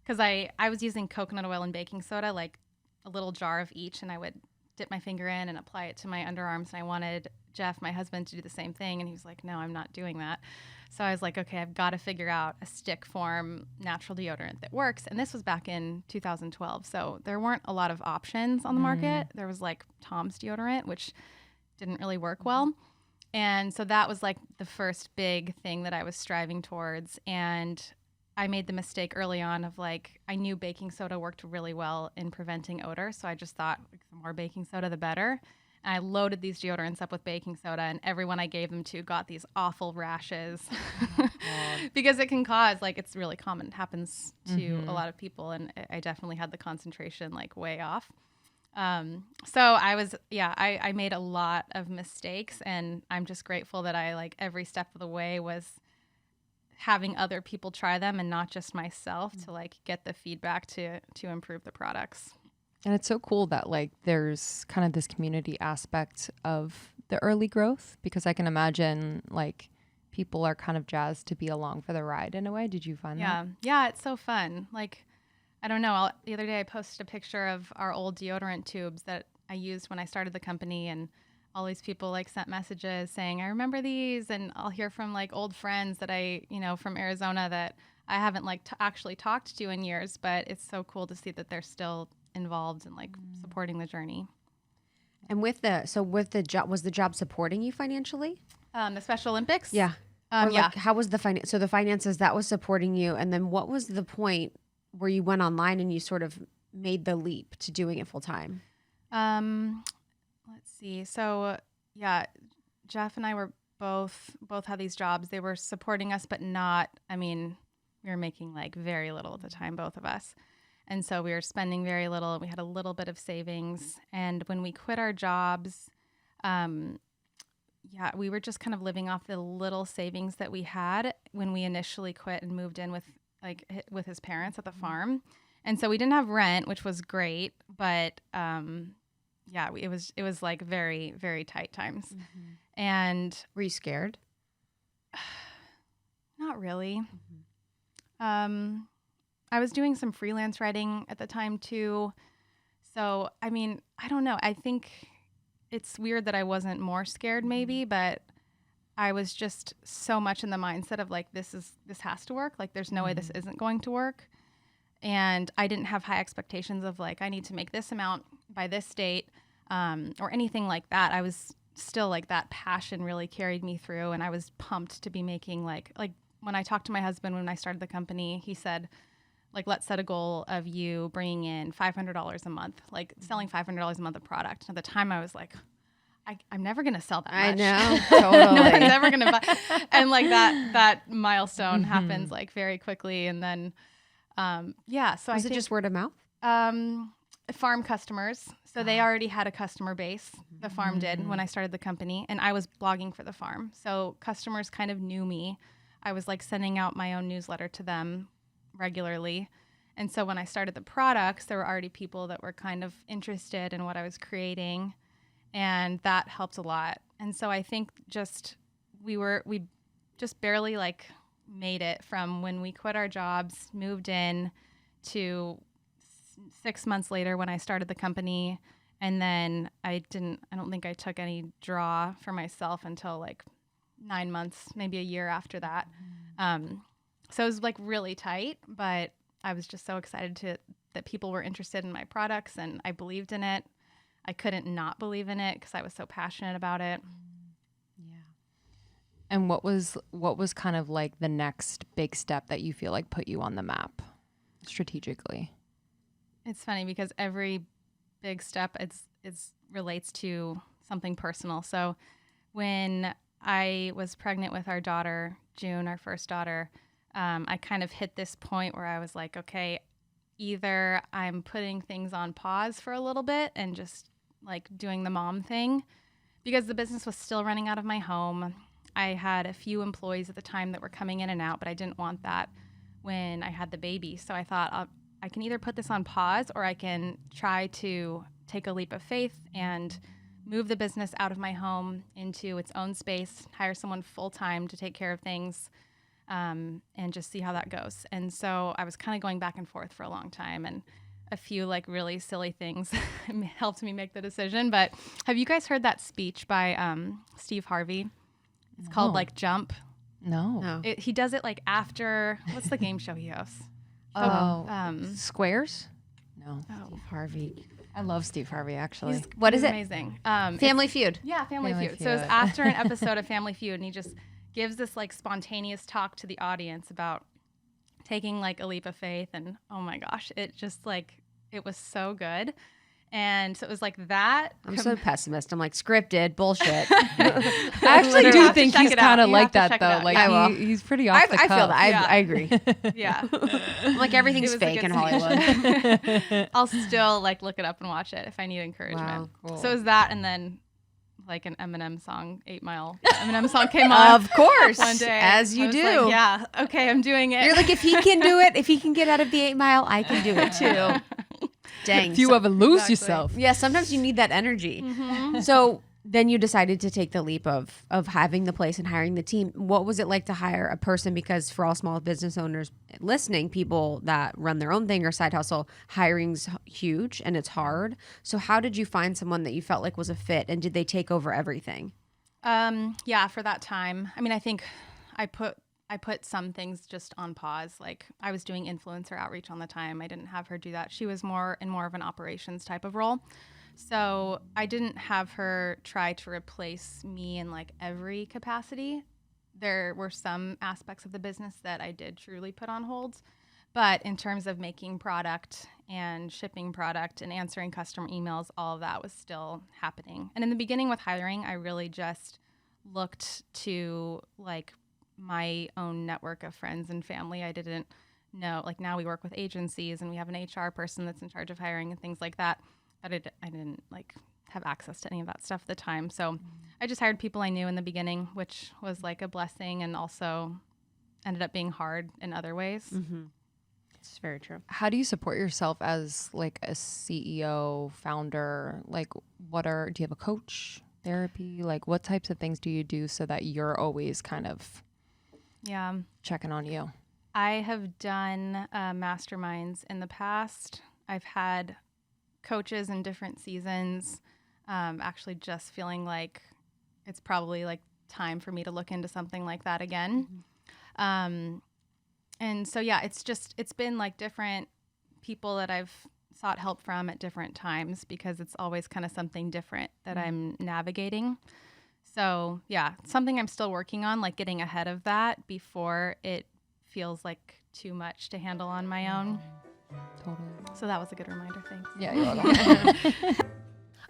because I was using coconut oil and baking soda, like a little jar of each, and I would dip my finger in and apply it to my underarms. And I wanted Jeff, my husband, to do the same thing. And he was like, no, I'm not doing that. So I was like, okay, I've got to figure out a stick form natural deodorant that works. And this was back in 2012. So there weren't a lot of options on the market. There was like Tom's deodorant, which didn't really work well. And so that was like the first big thing that I was striving towards. And I made the mistake early on of like, I knew baking soda worked really well in preventing odor. So I just thought like, the more baking soda, the better. And I loaded these deodorants up with baking soda, and everyone I gave them to got these awful rashes because it can cause, like, it's really common. It happens to a lot of people. And I definitely had the concentration like way off. So I made a lot of mistakes, and I'm just grateful that I like every step of the way was having other people try them and not just myself to like get the feedback to improve the products. And it's so cool that like there's kind of this community aspect of the early growth, because I can imagine like people are kind of jazzed to be along for the ride in a way. Did you find that? Yeah, it's so fun. Like, I don't know, the other day I posted a picture of our old deodorant tubes that I used when I started the company, and all these people like sent messages saying, I remember these. And I'll hear from like old friends that from Arizona that I haven't like actually talked to in years, but it's so cool to see that they're still involved in like supporting the journey. And with the job, was the job supporting you financially? The Special Olympics? Yeah. Yeah. How was the finance? So the finances, that was supporting you. And then what was the point where you went online and you sort of made the leap to doing it full time? Let's see. So yeah, Jeff and I were both had these jobs. They were supporting us, but not, we were making like very little at the time, both of us. And so we were spending very little. We had a little bit of savings. And when we quit our jobs, we were just kind of living off the little savings that we had when we initially quit and moved in with his parents at the farm. And so we didn't have rent, which was great, but it was like very, very tight times. And Were you scared? not really. I was doing some freelance writing at the time too. So, I mean, I don't know. I think it's weird that I wasn't more scared maybe, but I was just so much in the mindset of like, this has to work. Like, there's no way this isn't going to work. And I didn't have high expectations of like, I need to make this amount by this date, or anything like that. I was still like, that passion really carried me through. And I was pumped to be making like when I talked to my husband, when I started the company, he said, like, let's set a goal of you bringing in $500 a month, like selling $500 a month of product. And at the time I was like, I'm never going to sell that much. I know. Totally. No one's ever going to buy. And like that milestone happens like very quickly. And then, so Was it just word of mouth? Farm customers. So they already had a customer base. The farm did when I started the company, and I was blogging for the farm. So customers kind of knew me. I was like sending out my own newsletter to them regularly. And so when I started the products, there were already people that were kind of interested in what I was creating, and that helped a lot. And so I think we just barely like made it from when we quit our jobs, moved in, to 6 months later when I started the company. And then I don't think I took any draw for myself until like 9 months, maybe a year after that. So it was like really tight, but I was just so excited that people were interested in my products, and I believed in it. I couldn't not believe in it because I was so passionate about it. Yeah. And what was kind of like the next big step that you feel like put you on the map strategically? It's funny because every big step relates to something personal. So when I was pregnant with our daughter, June, our first daughter, I kind of hit this point where I was like, okay, either I'm putting things on pause for a little bit and just like doing the mom thing, because the business was still running out of my home. I had a few employees at the time that were coming in and out, but I didn't want that when I had the baby. So I thought I can either put this on pause, or I can try to take a leap of faith and move the business out of my home into its own space, hire someone full-time to take care of things, and just see how that goes. And so I was kind of going back and forth for a long time, and a few like really silly things helped me make the decision. But have you guys heard that speech by Steve Harvey? It's called like Jump. No. He does it like after, what's the game show he hosts? Squares? No. Steve Harvey. I love Steve Harvey, actually. What is it? Amazing. Family Feud. Yeah, Family Family Feud. So it's Feud. after an episode of Family Feud, and he just gives this like spontaneous talk to the audience about taking like a leap of faith. And oh my gosh, it just like, it was so good. And so it was like that. I'm so pessimist. I'm like, scripted bullshit. I actually do think he's kind of like that, though. Like I will. he's pretty off the cuff. I feel that. Yeah. I agree. Yeah. I'm like, everything's It was a fake good in Hollywood. speech. I'll still like look it up and watch it if I need encouragement. Wow, cool. So it was that, and then like an Eminem song, 8 Mile. Eminem song came on. Of course. One day. As I you was do. like, yeah. Okay, I'm doing it. You're like, if he can do it, if he can get out of the 8 Mile, I can do it too. Dang. If you ever lose Exactly. yourself. Yeah, sometimes you need that energy. So then you decided to take the leap of having the place and hiring the team. What was it like to hire a person? Because for all small business owners listening, people that run their own thing or side hustle, hiring's huge and it's hard. So how did you find someone that you felt like was a fit, and did they take over everything? Yeah, for that time. I mean, I think I put some things just on pause. Like I was doing influencer outreach on the time. I didn't have her do that. She was more of an operations type of role. So I didn't have her try to replace me in like every capacity. There were some aspects of the business that I did truly put on hold. But in terms of making product and shipping product and answering customer emails, all of that was still happening. And in the beginning with hiring, I really just looked to like my own network of friends and family. I didn't know, like now we work with agencies and we have an HR person that's in charge of hiring and things like that. But I didn't like have access to any of that stuff at the time. So I just hired people I knew in the beginning, which was like a blessing and also ended up being hard in other ways. It's very true. How do you support yourself as like a CEO, founder? Like do you have a coach, therapy? Like what types of things do you do so that you're always kind of checking on you? I have done masterminds in the past. I've had coaches in different seasons, actually just feeling like it's probably like time for me to look into something like that again. And so, yeah, it's been like different people that I've sought help from at different times because it's always kind of something different that I'm navigating. So, yeah, something I'm still working on, like getting ahead of that before it feels like too much to handle on my own. Totally. So that was a good reminder. Thanks. Yeah, you're welcome.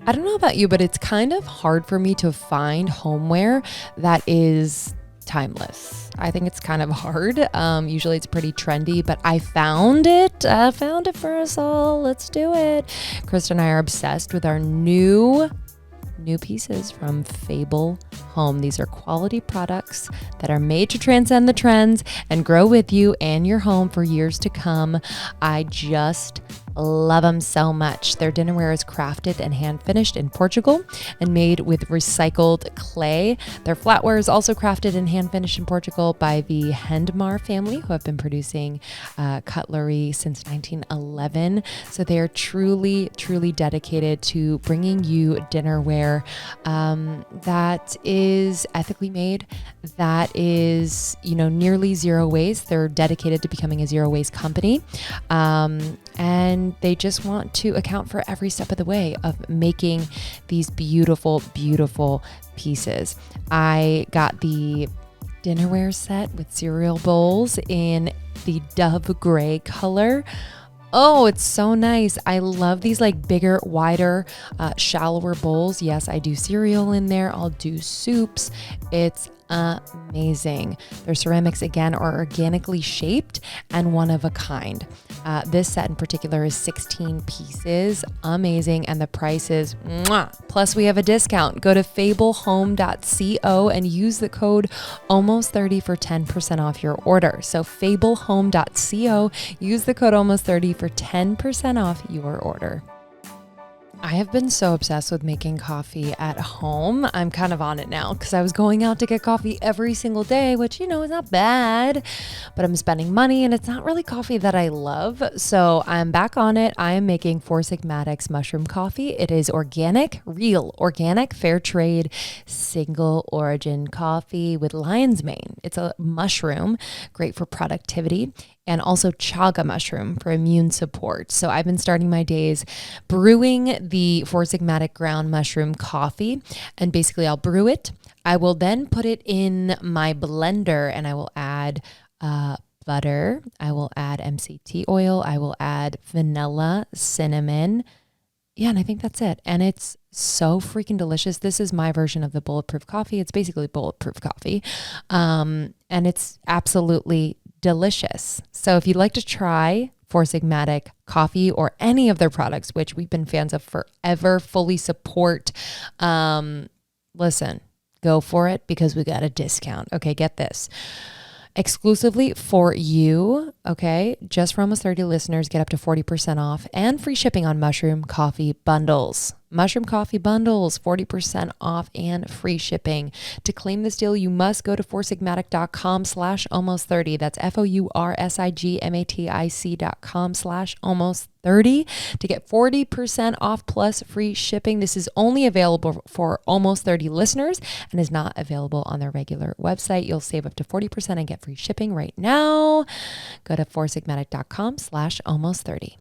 I don't know about you, but it's kind of hard for me to find homeware that is timeless. I think it's kind of hard. Usually it's pretty trendy, but I found it. I found it for us all. Let's do it. Krista and I are obsessed with our new pieces from Fable Home. These are quality products that are made to transcend the trends and grow with you and your home for years to come. I just love them so much. Their dinnerware is crafted and hand finished in Portugal and made with recycled clay. Their flatware is also crafted and hand finished in Portugal by the Hendmar family, who have been producing cutlery since 1911. So they are truly, truly dedicated to bringing you dinnerware that is ethically made, that is, nearly zero waste. They're dedicated to becoming a zero waste company. And they just want to account for every step of the way of making these beautiful, beautiful pieces. I got the dinnerware set with cereal bowls in the dove gray color. Oh, it's so nice. I love these like bigger, wider, shallower bowls. Yes, I do cereal in there. I'll do soups. It's amazing. Their ceramics, again, are organically shaped and one of a kind. This set in particular is 16 pieces. Amazing. And the price is mwah. Plus we have a discount. Go to fablehome.co and use the code almost30 for 10% off your order. So fablehome.co, use the code almost30 for 10% off your order. I have been so obsessed with making coffee at home. I'm kind of on it now because I was going out to get coffee every single day, which, is not bad, but I'm spending money and it's not really coffee that I love. So I'm back on it. I am making Four Sigmatics mushroom coffee. It is organic, real, organic, fair trade, single origin coffee with lion's mane. It's a mushroom, great for productivity, and also chaga mushroom for immune support. So I've been starting my days brewing the Four Sigmatic ground mushroom coffee, and basically I'll brew it. I will then put it in my blender and I will add butter. I will add MCT oil. I will add vanilla, cinnamon. Yeah, and I think that's it. And it's so freaking delicious. This is my version of the bulletproof coffee. It's basically bulletproof coffee. And it's absolutely delicious. So if you'd like to try Four Sigmatic coffee or any of their products, which we've been fans of forever, fully support, listen, go for it because we got a discount. Okay, get this. Exclusively for you, okay, just for almost 30 listeners, get up to 40% off and free shipping on mushroom coffee bundles. Mushroom coffee bundles, 40% off and free shipping. To claim this deal, you must go to foursigmatic.com/almost30. That's FOURSIGMATIC.com/almost30 to get 40% off plus free shipping. This is only available for almost 30 listeners and is not available on their regular website. You'll save up to 40% and get free shipping right now. Go to foursigmatic.com/almost30.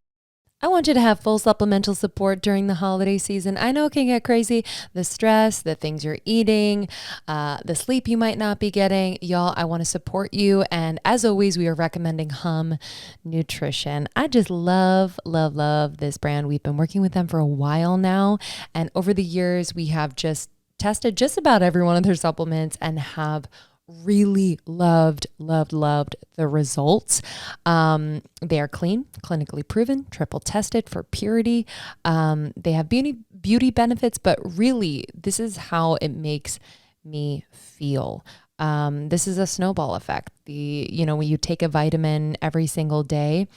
I want you to have full supplemental support during the holiday season. I know it can get crazy. The stress, the things you're eating, the sleep you might not be getting. Y'all, I want to support you. And as always, we are recommending Hum Nutrition. I just love, love, love this brand. We've been working with them for a while now. And over the years, we have just tested just about every one of their supplements and have really loved the results. They are clean, clinically proven, triple tested for purity. They have beauty benefits, but really this is how it makes me feel. This is a snowball effect. When you take a vitamin every single day,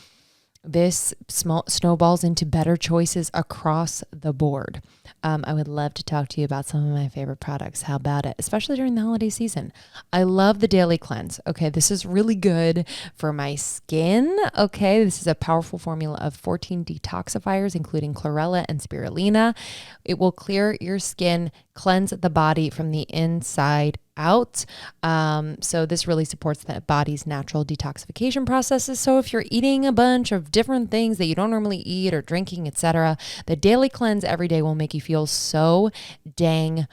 this snowballs into better choices across the board. I would love to talk to you about some of my favorite products. How about it? Especially during the holiday season. I love the Daily Cleanse. Okay, this is really good for my skin. Okay, this is a powerful formula of 14 detoxifiers, including chlorella and spirulina. It will clear your skin, cleanse the body from the inside out. So this really supports the body's natural detoxification processes. So if you're eating a bunch of different things that you don't normally eat or drinking, etc., the Daily Cleanse every day will make you feel so dang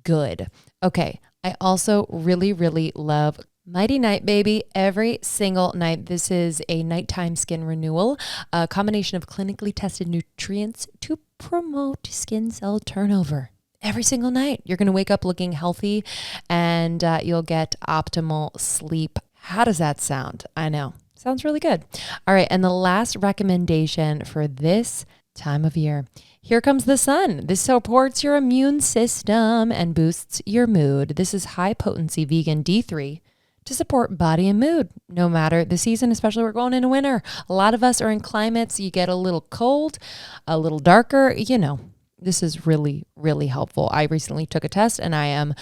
good. Okay. I also really, really love Nighty Night Baby every single night. This is a nighttime skin renewal, a combination of clinically tested nutrients to promote skin cell turnover. Every single night, you're going to wake up looking healthy and you'll get optimal sleep. How does that sound? I know. Sounds really good. All right. And the last recommendation for this time of year. Here comes the sun. This supports your immune system and boosts your mood. This is high potency vegan D3 to support body and mood, no matter the season, especially we're going into winter. A lot of us are in climates you get a little cold, a little darker, you know. This is really, really helpful. I recently took a test and I am a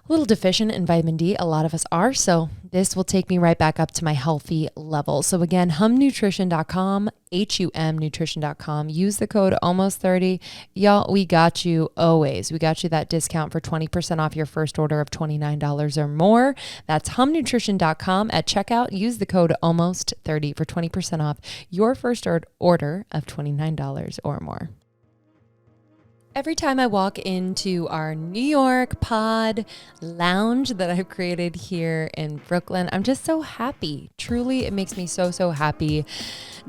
little deficient in vitamin D. A lot of us are. So this will take me right back up to my healthy level. So again, humnutrition.com, HUMnutrition.com. Use the code almost30. Y'all, we got you always. We got you that discount for 20% off your first order of $29 or more. That's humnutrition.com. At checkout, use the code almost30 for 20% off your first order of $29 or more. Every time I walk into our New York pod lounge that I've created here in Brooklyn, I'm just so happy. Truly, it makes me so, so happy.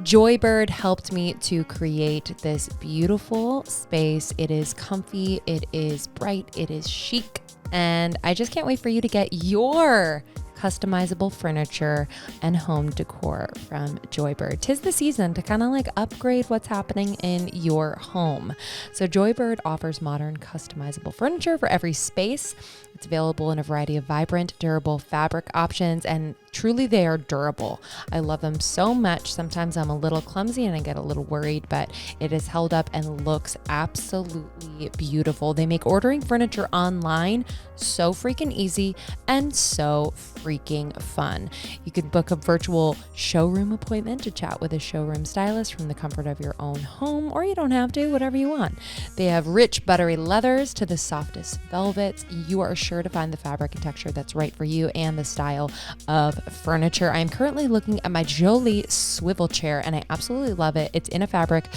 Joybird helped me to create this beautiful space. It is comfy, it is bright, it is chic, and I just can't wait for you to get your customizable furniture and home decor from Joybird. 'Tis the season to kind of like upgrade what's happening in your home. So Joybird offers modern customizable furniture for every space. It's available in a variety of vibrant, durable fabric options, and truly they are durable. I love them so much. Sometimes I'm a little clumsy and I get a little worried, but it is held up and looks absolutely beautiful. They make ordering furniture online so freaking easy and so freaking fun. You could book a virtual showroom appointment to chat with a showroom stylist from the comfort of your own home, or you don't have to, whatever you want. They have rich, buttery leathers to the softest velvets. You are sure to find the fabric and texture that's right for you and the style of furniture. I'm currently looking at my Jolie swivel chair and I absolutely love it. It's in a fabric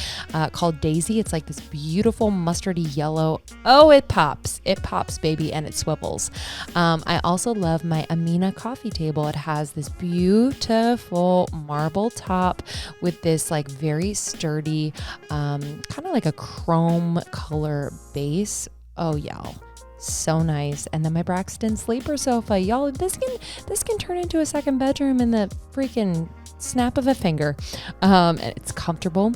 called Daisy. It's like this beautiful mustardy yellow. Oh, it pops. It pops, baby, and it swivels. I also love my Amina coffee table. It has this beautiful marble top with this like very sturdy, kind of like a chrome color base. Oh, y'all. So nice. And then my Braxton sleeper sofa, y'all, this can turn into a second bedroom in the freaking snap of a finger. And it's comfortable.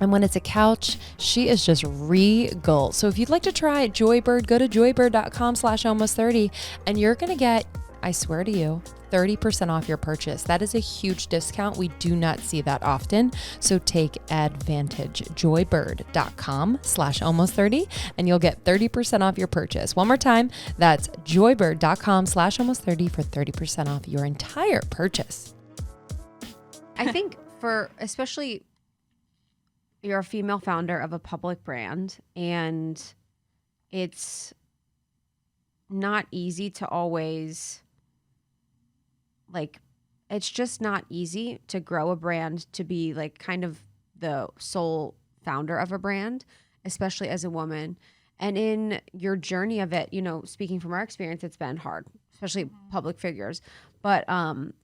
And when it's a couch, she is just regal. So if you'd like to try Joybird, go to joybird.com/almost30 and you're going to get, I swear to you, 30% off your purchase. That is a huge discount. We do not see that often. So take advantage. Joybird.com/almost30 and you'll get 30% off your purchase. One more time, that's joybird.com/almost30 for 30% off your entire purchase. I think for especially you're a female founder of a public brand and it's not easy to always it's just not easy to grow a brand, to be like kind of the sole founder of a brand, especially as a woman. And in your journey of it, you know, speaking from our experience, it's been hard, especially public figures. But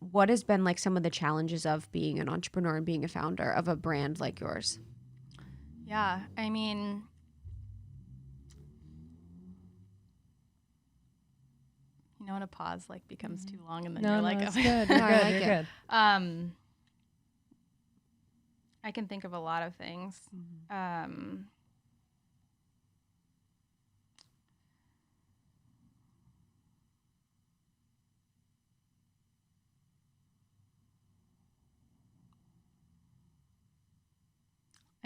what has been like some of the challenges of being an entrepreneur and being a founder of a brand like yours? Yeah, I mean, you know when a pause like becomes too long and then you're like, it's oh, good. You're good. You're good. I can think of a lot of things.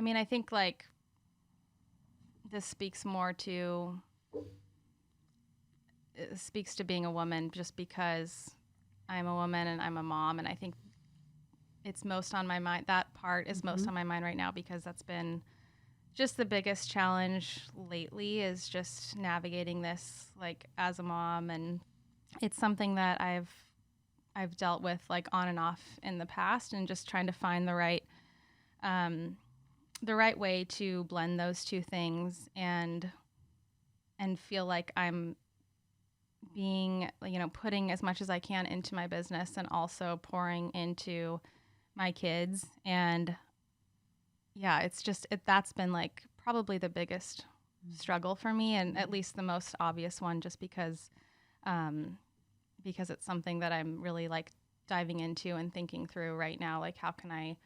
I mean, I think like this speaks to being a woman just because I'm a woman and I'm a mom. And I think it's most on my mind. That part is most on my mind right now because that's been just the biggest challenge lately is just navigating this like as a mom. And it's something that I've dealt with like on and off in the past and just trying to find the right way to blend those two things and feel like I'm being, putting as much as I can into my business and also pouring into my kids. And yeah, that's been like probably the biggest struggle for me and at least the most obvious one just because it's something that I'm really like diving into and thinking through right now. Like how can I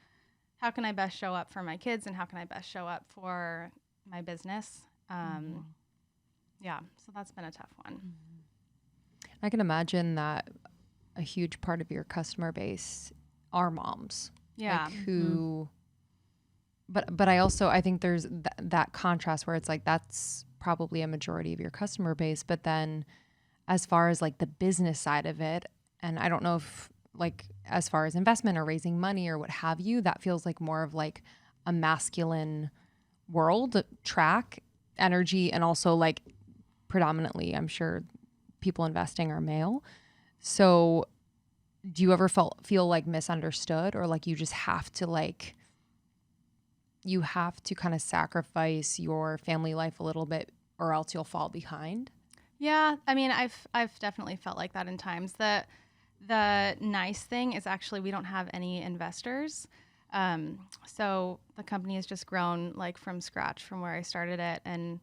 best show up for my kids and how can I best show up for my business? Yeah, so that's been a tough one. I can imagine that a huge part of your customer base are moms. Yeah. Like who, but I think there's that contrast where it's like, that's probably a majority of your customer base. But then as far as like the business side of it, and I don't know if like, as far as investment or raising money or what have you, that feels like more of like a masculine world track energy. And also like predominantly, I'm sure people investing are male. So do you ever feel like misunderstood or like you just have to kind of sacrifice your family life a little bit or else you'll fall behind? Yeah. I mean, I've definitely felt like that in times. The nice thing is actually we don't have any investors. So the company has just grown like from scratch from where I started it and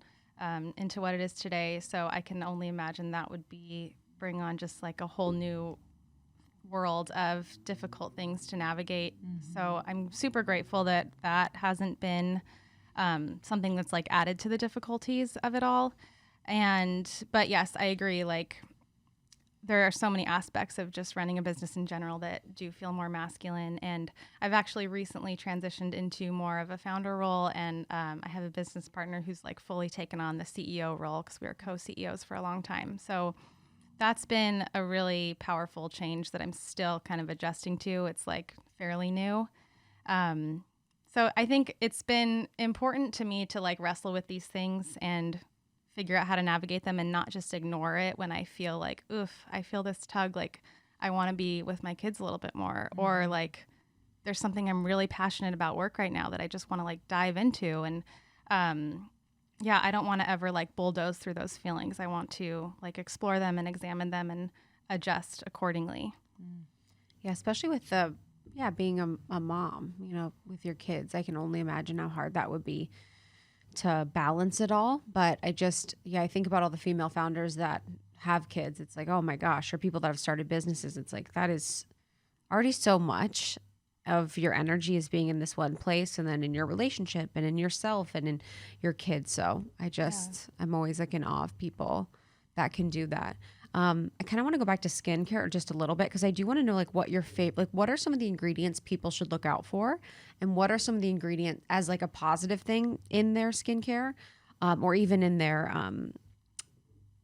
into what it is today. So I can only imagine that would bring on just like a whole new world of difficult things to navigate. So I'm super grateful that hasn't been something that's like added to the difficulties of it all. But yes, I agree. Like there are so many aspects of just running a business in general that do feel more masculine. And I've actually recently transitioned into more of a founder role. And I have a business partner who's like fully taken on the CEO role because we were co-CEOs for a long time. So that's been a really powerful change that I'm still kind of adjusting to. It's like fairly new. So I think it's been important to me to like wrestle with these things and figure out how to navigate them and not just ignore it when I feel like, I feel this tug, like I want to be with my kids a little bit more, or like there's something I'm really passionate about work right now that I just want to like dive into. And I don't want to ever like bulldoze through those feelings. I want to like explore them and examine them and adjust accordingly. Yeah, especially with being a mom, with your kids. I can only imagine how hard that would be to balance it all. But I think about all the female founders that have kids. It's like, oh my gosh, or people that have started businesses. It's like, that is already so much of your energy is being in this one place and then in your relationship and in yourself and in your kids. So I'm always like in awe of people that can do that. I kind of want to go back to skincare just a little bit because I do want to know like what your what are some of the ingredients people should look out for, and what are some of the ingredients as like a positive thing in their skincare, or even in their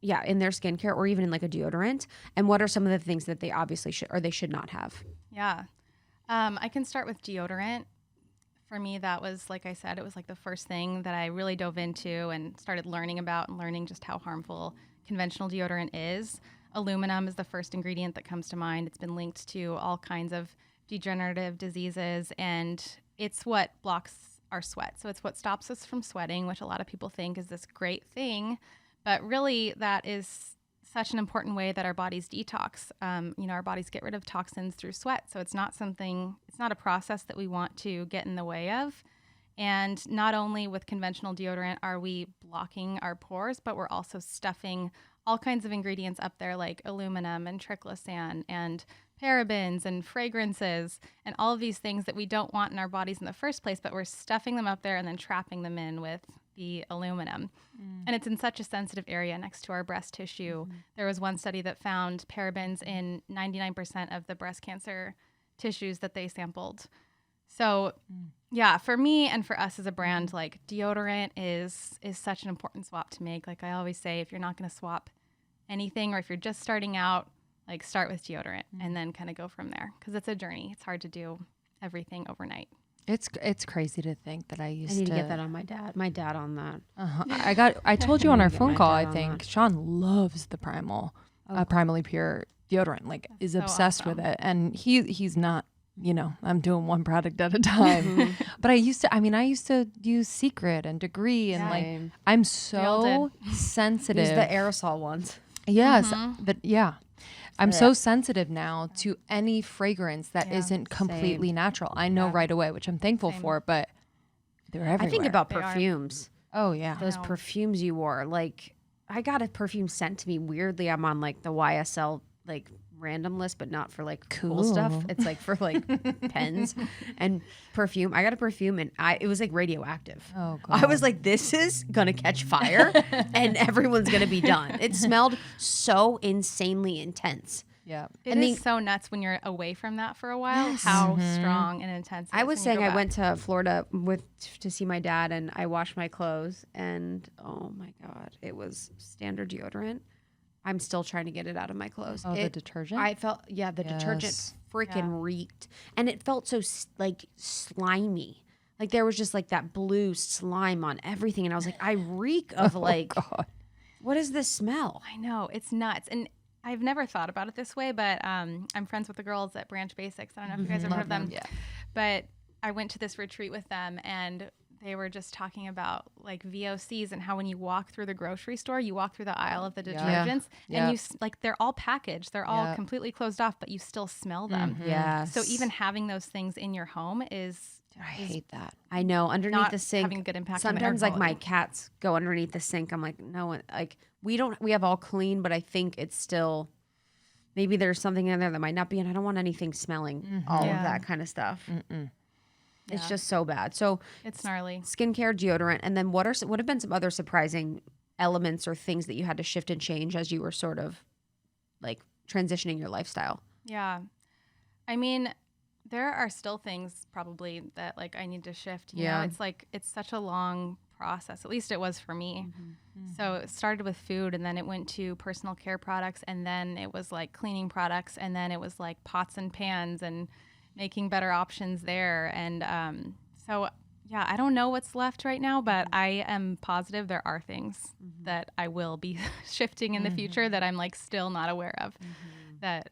in their skincare, or even in like a deodorant, and what are some of the things that they obviously should or they should not have? Yeah, I can start with deodorant. For me, that was, like I said, it was like the first thing that I really dove into and started learning about and learning just how harmful conventional deodorant is. Aluminum is the first ingredient that comes to mind. It's been linked to all kinds of degenerative diseases, and it's what blocks our sweat. So it's what stops us from sweating, which a lot of people think is this great thing. But really, that is such an important way that our bodies detox. Our bodies get rid of toxins through sweat. So it's not a process that we want to get in the way of. And not only with conventional deodorant are we blocking our pores, but we're also stuffing all kinds of ingredients up there like aluminum and triclosan and parabens and fragrances and all of these things that we don't want in our bodies in the first place, but we're stuffing them up there and then trapping them in with the aluminum. And it's in such a sensitive area next to our breast tissue. There was one study that found parabens in 99% of the breast cancer tissues that they sampled. So yeah, for me and for us as a brand, like deodorant is such an important swap to make. Like I always say, if you're not going to swap anything, or if you're just starting out, like start with deodorant and then kind of go from there, because it's a journey. It's hard to do everything overnight. It's crazy to think that I need to get that on my dad. My dad on that. I told you on our Get phone my call, dad I on think that. Sean loves the Primally Pure deodorant, like is so obsessed with awesome. it. And he's not, I'm doing one product at a time. But I used to use Secret and Degree and like Same. I'm all so sensitive. Use the aerosol ones. Yes, but yeah. I'm Yeah. so sensitive now to any fragrance that Yeah, isn't completely natural. I know Yeah. right away, which I'm thankful Same. for, but they're everywhere. I think about They are. perfumes. Oh yeah. Those know. perfumes you wore. Like, I got a perfume sent to me. Weirdly, I'm on like the YSL like random list, but not for like cool stuff. Cool. It's like for like pens and perfume. I got a perfume and it was like radioactive. Oh god. I was like, this is gonna catch fire and everyone's gonna be done. It smelled so insanely intense. yeah. It And is the- so nuts when you're away from that for a while, Yes. how strong and intense it I is was when you saying go I back. went to Florida to see my dad and I washed my clothes and oh my god, it was standard deodorant. I'm still trying to get it out of my clothes. Oh, the detergent? I felt the detergent Yes. freaking Yeah. reeked, and it felt so like slimy. Like there was just like that blue slime on everything, and I was like, I reek of like, God. what is this smell? I know, it's nuts. And I've never thought about it this way, but I'm friends with the girls at Branch Basics. I don't know if you guys have heard of them. Yeah. But I went to this retreat with them, and they were just talking about like VOCs and how when you walk through the grocery store, you walk through the aisle of the Yeah. detergents, Yeah. and like they're all packaged, they're all Yeah. completely closed off, but you still smell them. Yes. So even having those things in your home is I hate that. I know underneath not the sink, having a good impact on the air sometimes like my quality. cats go underneath the sink. I'm like, no, like we have all clean, but I think it's still. Maybe there's something in there that might not be, and I don't want anything smelling all Yeah. of that kind of stuff. It's Yeah. just so bad. So it's gnarly. skincare, deodorant, and then what have been some other surprising elements or things that you had to shift and change as you were sort of like transitioning your lifestyle? Yeah. I mean, there are still things probably that like I need to shift. You know, it's like it's such a long process. At least it was for me. So it started with food, and then it went to personal care products, and then it was like cleaning products, and then it was like pots and pans and making better options there. And so yeah, I don't know what's left right now, but I am positive there are things that I will be shifting in the future that I'm like still not aware of that,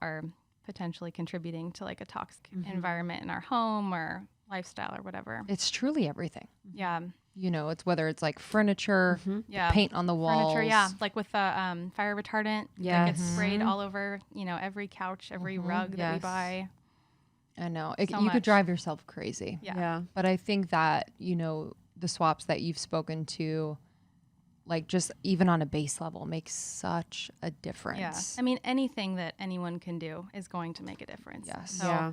are potentially contributing to like a toxic environment in our home or lifestyle or whatever. It's truly everything. Yeah. It's whether it's like furniture, Yeah. paint on the walls. Furniture, yeah. Like with the fire retardant that gets Yes. sprayed all over, every couch, every rug that we Yes. buy. I know. So You could much. drive yourself crazy. Yeah. But I think that, the swaps that you've spoken to, like just even on a base level, makes such a difference. Yeah. I mean, anything that anyone can do is going to make a difference. Yes. So Yeah.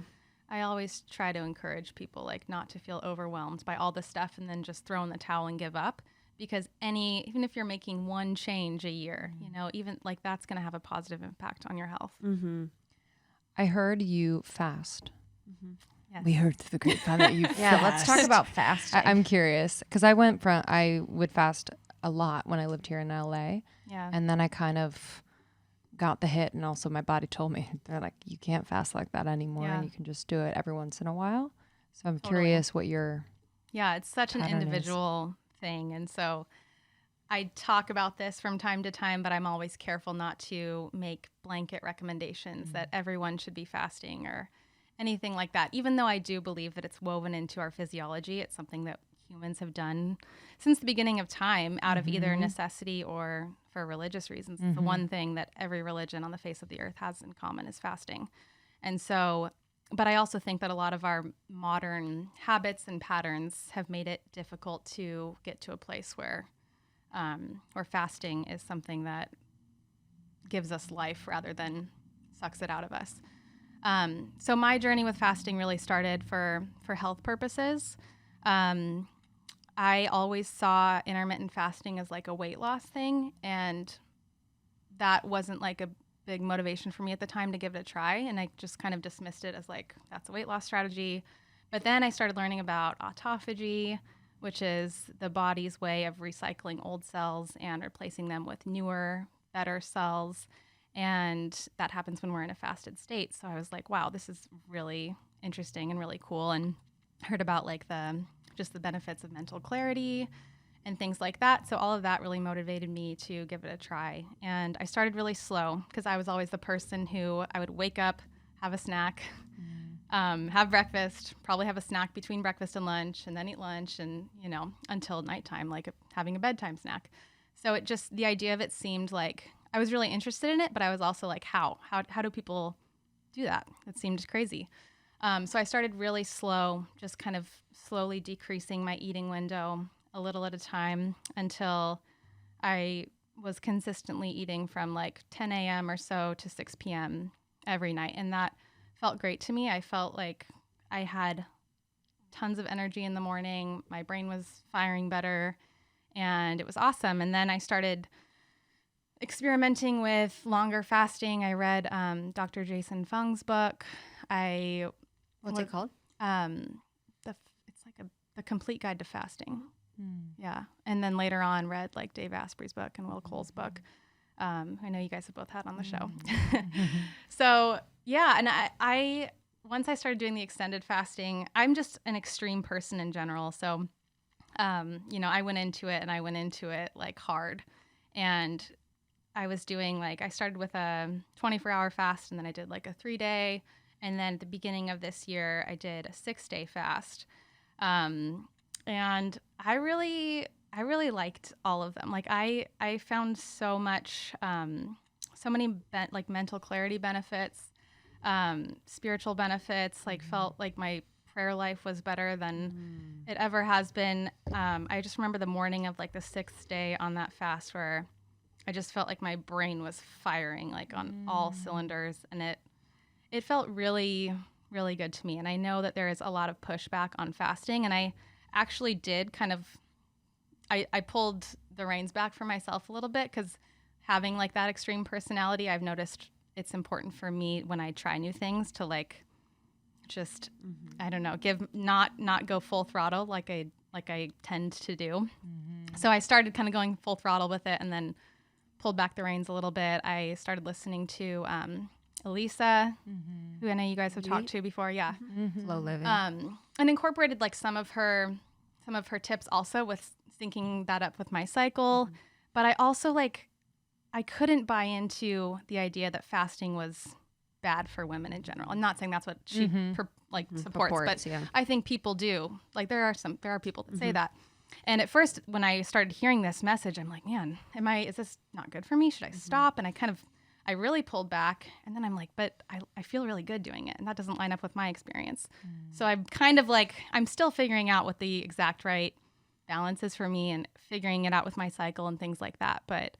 I always try to encourage people like not to feel overwhelmed by all this stuff and then just throw in the towel and give up, because even if you're making one change a year, even like that's going to have a positive impact on your health. Mm-hmm. I heard you fast. Yes. We heard through the grapevine that you Yeah, let's talk about fasting. I'm curious because I would fast a lot when I lived here in LA. Yeah. And then I kind of got the hit, and also my body told me, they're like, you can't fast like that anymore, Yeah. and you can just do it every once in a while. So I'm Totally. curious what your Yeah, it's such an pattern is. individual thing. And so I talk about this from time to time, but I'm always careful not to make blanket recommendations that everyone should be fasting or anything like that. Even though I do believe that it's woven into our physiology, it's something that humans have done since the beginning of time out of either necessity or for religious reasons. It's the one thing that every religion on the face of the earth has in common is fasting. And so, but I also think that a lot of our modern habits and patterns have made it difficult to get to a place where fasting is something that gives us life rather than sucks it out of us. So my journey with fasting really started for health purposes. I always saw intermittent fasting as like a weight loss thing, and that wasn't like a big motivation for me at the time to give it a try. And I just kind of dismissed it as like, that's a weight loss strategy But then I started learning about autophagy, which is the body's way of recycling old cells and replacing them with newer, better cells. And that happens when we're in a fasted state. So I was like, wow, this is really interesting and really cool. And heard about like the benefits of mental clarity and things like that. So all of that really motivated me to give it a try. And I started really slow because I was always the person who I would wake up, have a snack, have breakfast, probably have a snack between breakfast and lunch, and then eat lunch, and until nighttime, like having a bedtime snack. So the idea of it seemed like I was really interested in it, but I was also like, how do people do that? It seemed crazy. So I started really slow, just kind of slowly decreasing my eating window a little at a time until I was consistently eating from like 10 a.m. or so to 6 p.m. every night. And that felt great to me. I felt like I had tons of energy in the morning. My brain was firing better, and it was awesome. And then I started experimenting with longer fasting. I read Dr. Jason Fung's book. What's it called? It's like the Complete Guide to Fasting. Yeah. And then later on read like Dave Asprey's book and Will Cole's book. I know you guys have both had on the show. So yeah. And I once I started doing the extended fasting, I'm just an extreme person in general. So, I went into it like hard. And I was doing I started with a 24-hour fast, and then I did like a 3-day. And then at the beginning of this year, I did a 6-day fast. And I really liked all of them. Like I found so many mental clarity benefits, spiritual benefits, felt like my prayer life was better than it ever has been. I just remember the morning of the 6th day on that fast where I just felt like my brain was firing on all cylinders, and it felt really, really good to me. And I know that there is a lot of pushback on fasting, and I actually did I pulled the reins back for myself a little bit, because having that extreme personality, I've noticed it's important for me when I try new things to I don't know, not go full throttle like I tend to do. So I started kind of going full throttle with it, and then pulled back the reins a little bit. I started listening to Elisa, who I know you guys have talked to before. Yeah. Flow living. And incorporated some of her tips also with syncing that up with my cycle. But I also I couldn't buy into the idea that fasting was bad for women in general. I'm not saying that's what she supports, but yeah. I think people do. There are people that say that. And at first, when I started hearing this message, I'm like, man, is this not good for me? Should I stop? And I really pulled back, and then I'm like, but I feel really good doing it, and that doesn't line up with my experience. So I'm kind of I'm still figuring out what the exact right balance is for me, and figuring it out with my cycle and things like that. But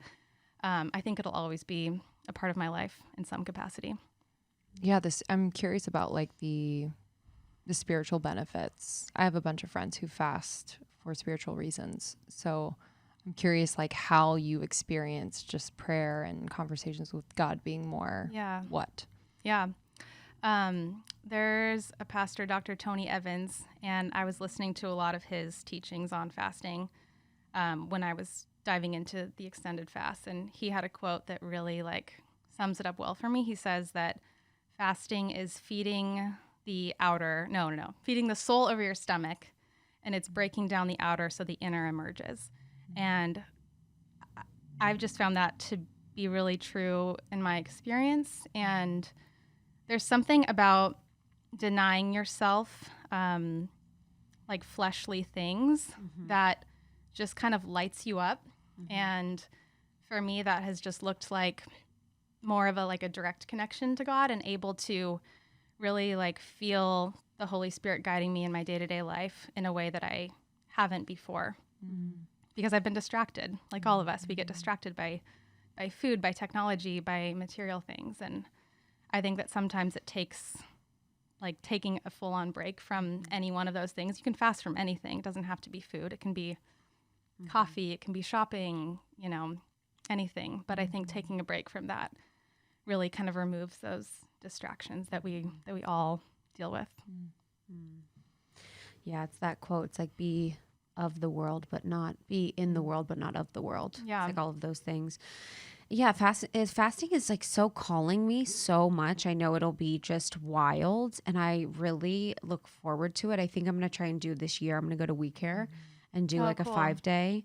I think it'll always be a part of my life in some capacity. Yeah, I'm curious about the spiritual benefits. I have a bunch of friends who fast for spiritual reasons. So I'm curious how you experience just prayer and conversations with God being more what? Yeah. There's a pastor, Dr. Tony Evans, and I was listening to a lot of his teachings on fasting when I was diving into the extended fast. And he had a quote that really sums it up well for me. He says that fasting is feeding the soul over your stomach, and it's breaking down the outer so the inner emerges. And I've just found that to be really true in my experience. And there's something about denying yourself fleshly things that just kind of lights you up. And for me, that has just looked like more of a direct connection to God, and able to really feel the Holy Spirit guiding me in my day-to-day life in a way that I haven't before. Because I've been distracted, like all of us. We get distracted by food, by technology, by material things. And I think that sometimes it takes taking a full-on break from any one of those things. You can fast from anything. It doesn't have to be food. It can be coffee. It can be shopping, anything. But I think taking a break from that really kind of removes those distractions that we all deal with. Yeah, it's that quote. It's like be of the world, but not be in the world, but not of the world. Yeah. It's like all of those things. Yeah, fasting is like so calling me so much. I know it'll be just wild, and I really look forward to it. I think I'm going to try and do this year. I'm going to go to We Care and do like cool. a 5-day.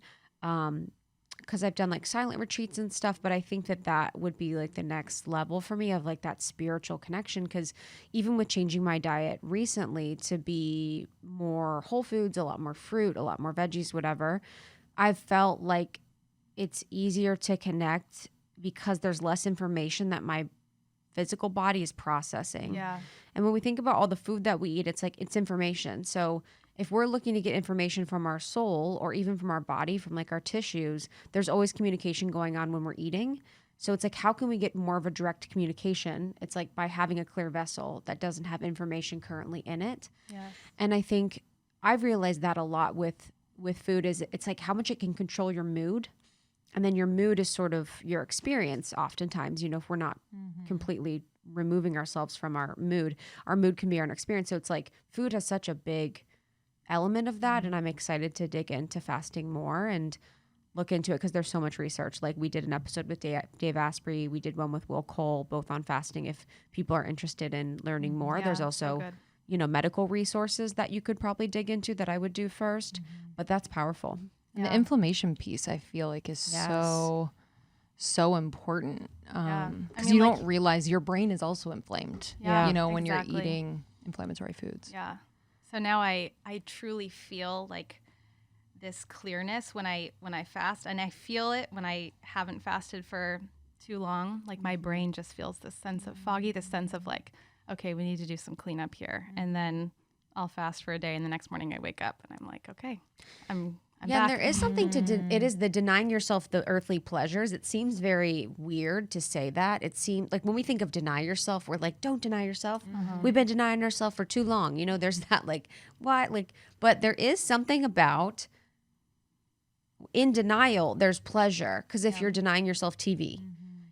Because I've done like silent retreats and stuff, but I think that would be like the next level for me of like that spiritual connection. Because even with changing my diet recently to be more whole foods, a lot more fruit, a lot more veggies, whatever, I've felt like it's easier to connect because there's less information that my physical body is processing. Yeah. And when we think about all the food that we eat, it's like it's information. So if we're looking to get information from our soul or even from our body, from like our tissues, there's always communication going on when we're eating. So it's like, how can we get more of a direct communication? It's like by having a clear vessel that doesn't have information currently in it. Yes. And I think I've realized that a lot with food is it's like how much it can control your mood. And then your mood is sort of your experience oftentimes, you know, if we're not completely removing ourselves from our mood can be our experience. So it's like food has such a big element of that. And I'm excited to dig into fasting more and look into it because there's so much research. Like we did an episode with Dave Asprey. We did one with Will Cole, both on fasting. If people are interested in learning more, Yeah, there's so also, good. you know, medical resources that you could probably dig into that I would do first, but that's powerful. And Yeah. the inflammation piece, I feel like, is Yes. so important. Yeah. Because I mean, you like- don't realize your brain is also inflamed. Yeah, You know, when exactly. you're eating inflammatory foods. Yeah. So now I truly feel like this clearness when I fast, and I feel it when I haven't fasted for too long. Like my brain just feels this sense of foggy, this sense of like, okay, we need to do some cleanup here. And then I'll fast for a day, and the next morning I wake up and I'm like, okay, I'm Yeah, back. and there is something to it is the denying yourself the earthly pleasures. It seems very weird to say that. It seems like when we think of deny yourself, we're like, don't deny yourself. We've been denying ourselves for too long. You know, there's that like, what? Like, but there is something about in denial, there's pleasure. Because if you're denying yourself TV,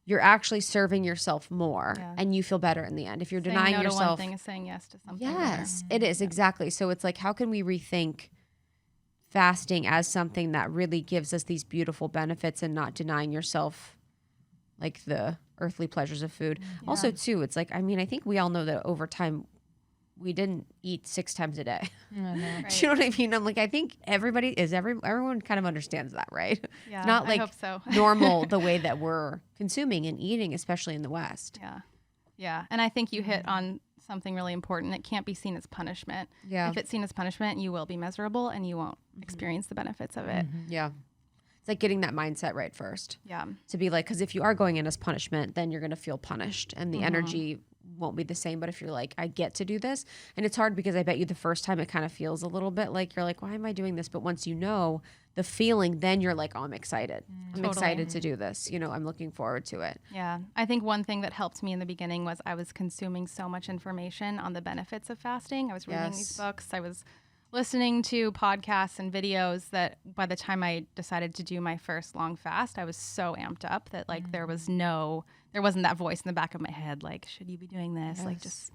you're actually serving yourself more Yeah. and you feel better in the end. If you're Saying denying no to one yourself. thing is saying yes to something. Yes, it is exactly. So it's like, how can we rethink fasting as something that really gives us these beautiful benefits and not denying yourself like the earthly pleasures of food? Also, too, it's like, I mean, I think we all know that over time we didn't eat 6 times a day. Right. Do you know what I mean? I'm like, I think everyone kind of understands that, right? Yeah, It's not I like hope so. normal the way that we're consuming and eating, especially in the West. Yeah. Yeah. And I think you hit on something really important. It can't be seen as punishment. Yeah. If it's seen as punishment, you will be miserable and you won't experience the benefits of it. Yeah. It's like getting that mindset right first. Yeah. To be like, because if you are going in as punishment, then you're going to feel punished and the energy won't be the same. But if you're like, I get to do this, and it's hard because I bet you the first time it kind of feels a little bit like you're like, why am I doing this? But once you know the feeling, then you're like, oh, I'm excited. I'm Totally. excited to do this. You know, I'm looking forward to it. Yeah. I think one thing that helped me in the beginning was I was consuming so much information on the benefits of fasting. I was reading these Yes. books. I was listening to podcasts and videos that by the time I decided to do my first long fast, I was so amped up that like there wasn't that voice in the back of my head like, should you be doing this? Like just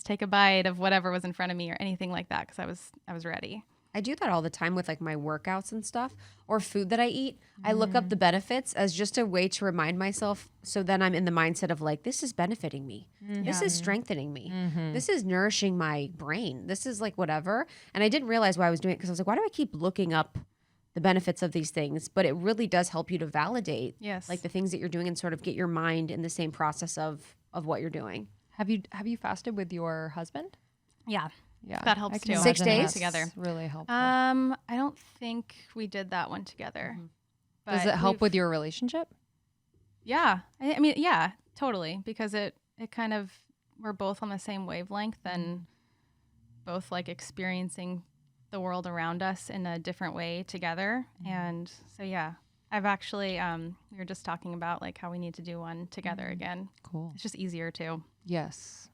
take a bite of whatever was in front of me or anything like that, because I was ready. I do that all the time with like my workouts and stuff or food that I eat. I look up the benefits as just a way to remind myself. So then I'm in the mindset of like, this is benefiting me. This is strengthening me. This is nourishing my brain. This is like whatever. And I didn't realize why I was doing it because I was like, why do I keep looking up the benefits of these things? But it really does help you to validate Yes. like the things that you're doing and sort of get your mind in the same process of what you're doing. Have you fasted with your husband? Yeah. Yeah, That helps I can too. 6 imagine days? that's Together. really helpful. I don't think we did that one together. Does but it help we've- with your relationship? Yeah. I mean, yeah, totally. Because it kind of, we're both on the same wavelength and both like experiencing the world around us in a different way together. And so, yeah, I've actually, we were just talking about like how we need to do one together again. Cool. It's just easier too. Yes.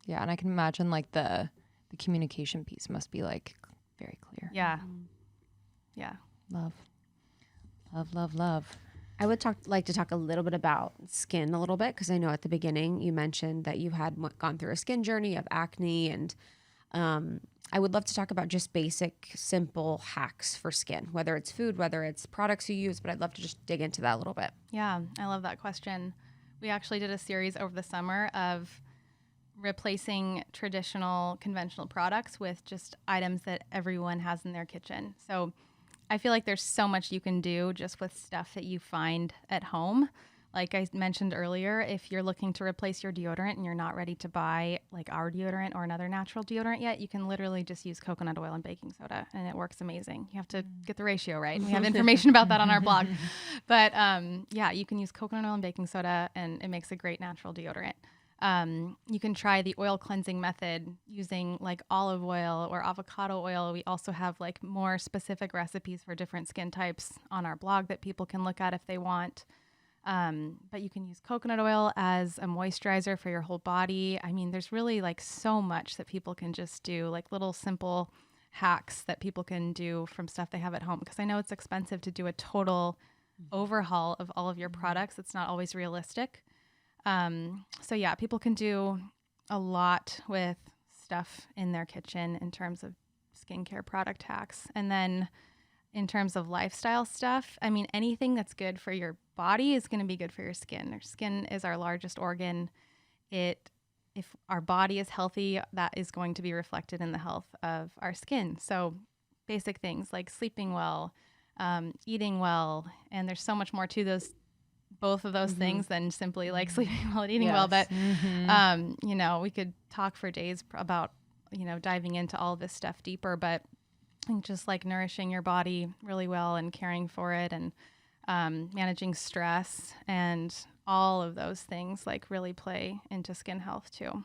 Yeah, and I can imagine like the communication piece must be like very clear. Yeah. Yeah. Love. Love, love, love. I would like to talk a little bit about skin a little bit because I know at the beginning you mentioned that you had gone through a skin journey of acne, and I would love to talk about just basic, simple hacks for skin, whether it's food, whether it's products you use, but I'd love to just dig into that a little bit. Yeah, I love that question. We actually did a series over the summer of replacing traditional conventional products with just items that everyone has in their kitchen. So I feel like there's so much you can do just with stuff that you find at home. Like I mentioned earlier, if you're looking to replace your deodorant and you're not ready to buy like our deodorant or another natural deodorant yet, you can literally just use coconut oil and baking soda and it works amazing. You have to get the ratio right. We have information about that on our blog. But yeah, you can use coconut oil and baking soda and it makes a great natural deodorant. You can try the oil cleansing method using like olive oil or avocado oil. We also have like more specific recipes for different skin types on our blog that people can look at if they want. But you can use coconut oil as a moisturizer for your whole body. I mean, there's really like so much that people can just do, like little simple hacks that people can do from stuff they have at home. Because I know it's expensive to do a total overhaul of all of your products. It's not always realistic. So yeah, people can do a lot with stuff in their kitchen in terms of skincare product hacks. And then in terms of lifestyle stuff, I mean, anything that's good for your body is going to be good for your skin. Our skin is our largest organ. If our body is healthy, that is going to be reflected in the health of our skin. So basic things like sleeping well, eating well, and there's so much more to both of those things than simply like sleeping well and eating well. But, you know, we could talk for days about, you know, diving into all this stuff deeper, but I think just like nourishing your body really well and caring for it and managing stress and all of those things like really play into skin health too.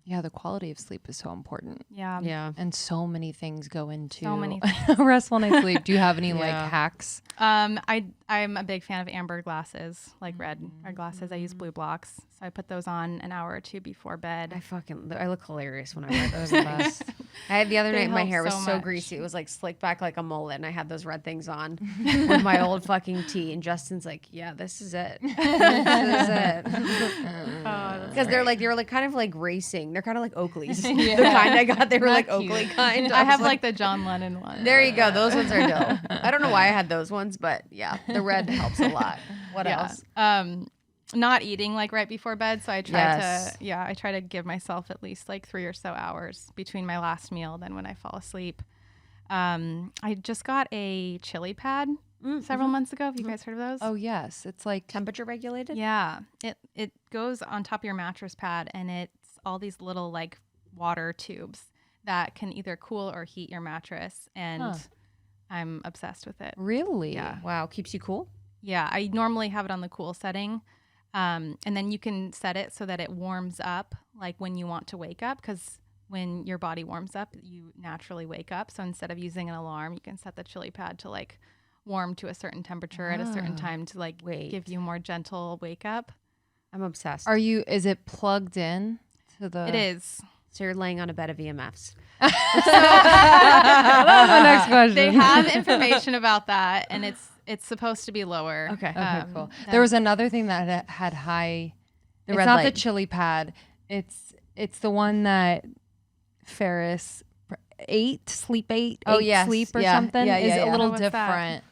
Yeah, the quality of sleep is so important. Yeah. Yeah. And so many things go into So many a restful night's sleep. Do you have any like hacks? I'm a big fan of amber glasses, like red glasses. I use blue blocks. So I put those on an hour or two before bed. I look hilarious when I wear those. The best. I had the other night, my hair was so much. greasy. It was like slicked back like a mullet, and I had those red things on with my old fucking tee. And Justin's like, "Yeah, this is it. This is it." Because they were like kind of like racing. They're kind of like Oakleys. The kind I got, they were like Oakley kind. I have like the John Lennon one. There you go. Those ones are dope. I don't know why I had those ones, but yeah, the red helps a lot. What else? Not eating like right before bed. So I try to give myself at least like 3 or so hours between my last meal, then when I fall asleep. I just got a chili pad several months ago. Have you guys heard of those? Oh yes. It's like Temperature regulated? Yeah. It goes on top of your mattress pad and it's all these little like water tubes that can either cool or heat your mattress. And I'm obsessed with it. Really? Yeah. Wow. Keeps you cool? Yeah. I normally have it on the cool setting. And then you can set it so that it warms up like when you want to wake up, because when your body warms up, you naturally wake up. So instead of using an alarm, you can set the chili pad to like warm to a certain temperature at a certain time to like give you more gentle wake up. I'm obsessed. Is it plugged in to the? It is. So you're laying on a bed of EMFs. That's the next question. They have information about that, and it's supposed to be lower. Okay. Okay, cool. There was another thing that had high. It's red not light. the chili pad. It's the one that Ferris sleep ate sleep or something is a little What's that? different.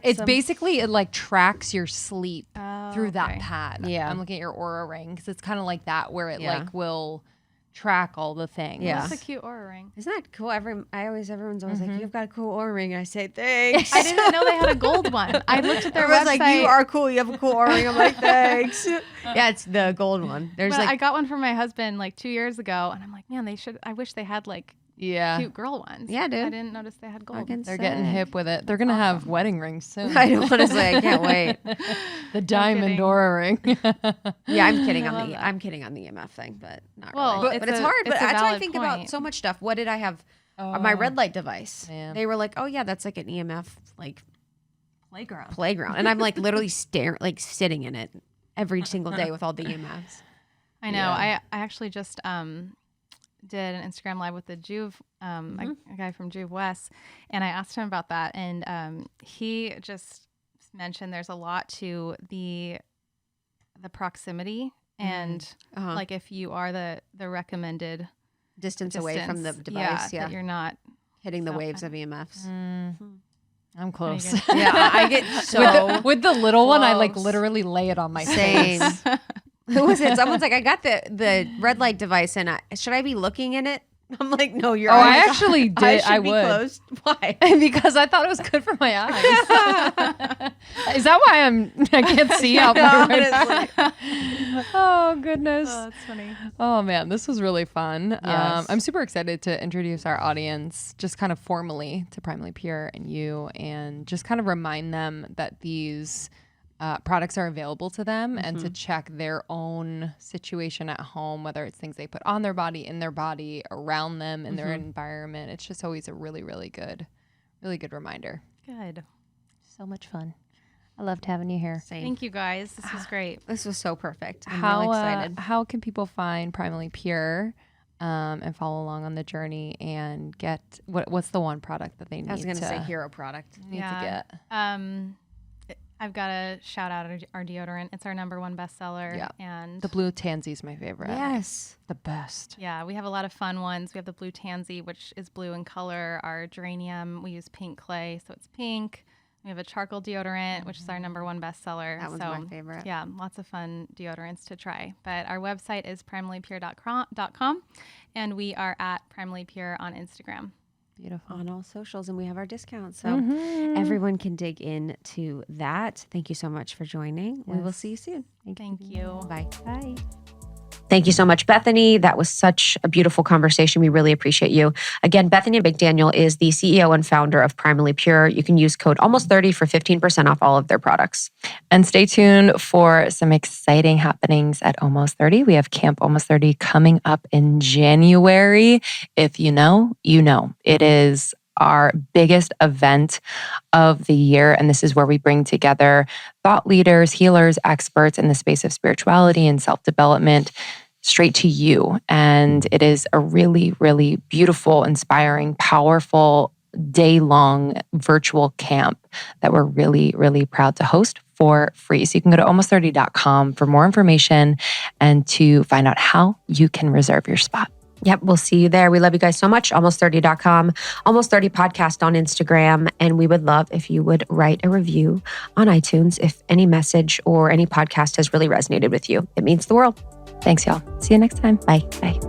It's Basically it like tracks your sleep through that okay. pad. Yeah. I'm looking at your Aura ring because it's kind of like that where it Yeah. like will track all the things. Yeah. That's a cute aura ring. Isn't that cool? Everyone's always like, "You've got a cool Oura ring," and I say, "Thanks." I didn't know they had a gold one. I looked at their Everyone's website. like, "You are cool. You have a cool Oura ring." I'm like, "Thanks." Yeah, it's the gold one. There's But like, I got one for my husband like 2 years ago, and I'm like, man, I wish they had like cute girl ones. Yeah, dude. I didn't notice they had gold. Fucking They're getting sick. hip with it. They're gonna have wedding rings soon. I honestly, I can't wait. The diamond kidding. Aura ring. Yeah, I'm kidding love on the that. I'm kidding on the EMF thing, but not Well, really. But it's hard. But it's a that's why I valid think about point. so much stuff. What did I have? My red light device. Man. They were like, "Oh yeah, that's like an EMF like playground," and I'm like literally sitting in it every single day with all the EMFs. I know. Yeah. I actually just did an Instagram live with the Juve, a guy from Juve West, and I asked him about that, and he just mentioned there's a lot to the proximity and like if you are the recommended distance away from the distance, device. Yeah. that you're not Hitting the So waves of EMFs. I'm close. Yeah, I get so with the little one, I like close. literally lay it on my Same. face. Who was it? Someone's like, I got the red light device, and should I be looking in it? I'm like, no, you're. Oh, I actually did. I be would. Closed. Why? Because I thought it was good for my eyes. Is that why I can't see out my right eye? Oh, goodness. Oh, that's funny. Oh, man, this was really fun. Yes. I'm super excited to introduce our audience just kind of formally to Primally Pure and you, and just kind of remind them that these products are available to them and to check their own situation at home, whether it's things they put on their body, in their body, around them, in their environment. It's just always a really, really good reminder. Good. So much fun. I loved having you here. Same. Thank you guys. This was great. This was so perfect. I'm really excited. How can people find Primally Pure and follow along on the journey and get what's the one product that they need? I was going to say hero product. Need to get. I've got to shout out our deodorant. It's our #1 bestseller. Yeah. And The blue tansy is my favorite. Yes. The best. yeah, we have a lot of fun ones. We have the blue tansy, which is blue in color. Our geranium, we use pink clay, so it's pink. We have a charcoal deodorant, which is our #1 bestseller. That one's my favorite. Yeah, lots of fun deodorants to try. But our website is primallypure.com, and we are at Primally Pure on Instagram. Beautiful. On all socials, and we have our discount, so everyone can dig into that. Thank you so much for joining. We will see you soon. Thank you. Bye. Bye. Thank you so much, Bethany. That was such a beautiful conversation. We really appreciate you. Again, Bethany McDaniel is the CEO and founder of Primally Pure. You can use code ALMOST30 for 15% off all of their products. And stay tuned for some exciting happenings at Almost 30. We have Camp Almost 30 coming up in January. If you know, you know. It is our biggest event of the year. And this is where we bring together thought leaders, healers, experts in the space of spirituality and self-development straight to you. And it is a really, really beautiful, inspiring, powerful, day-long virtual camp that we're really, really proud to host for free. So you can go to almost30.com for more information and to find out how you can reserve your spot. Yep, we'll see you there. We love you guys so much. Almost30.com, Almost 30 podcast on Instagram. And we would love if you would write a review on iTunes if any message or any podcast has really resonated with you. It means the world. Thanks, y'all. See you next time. Bye. Bye.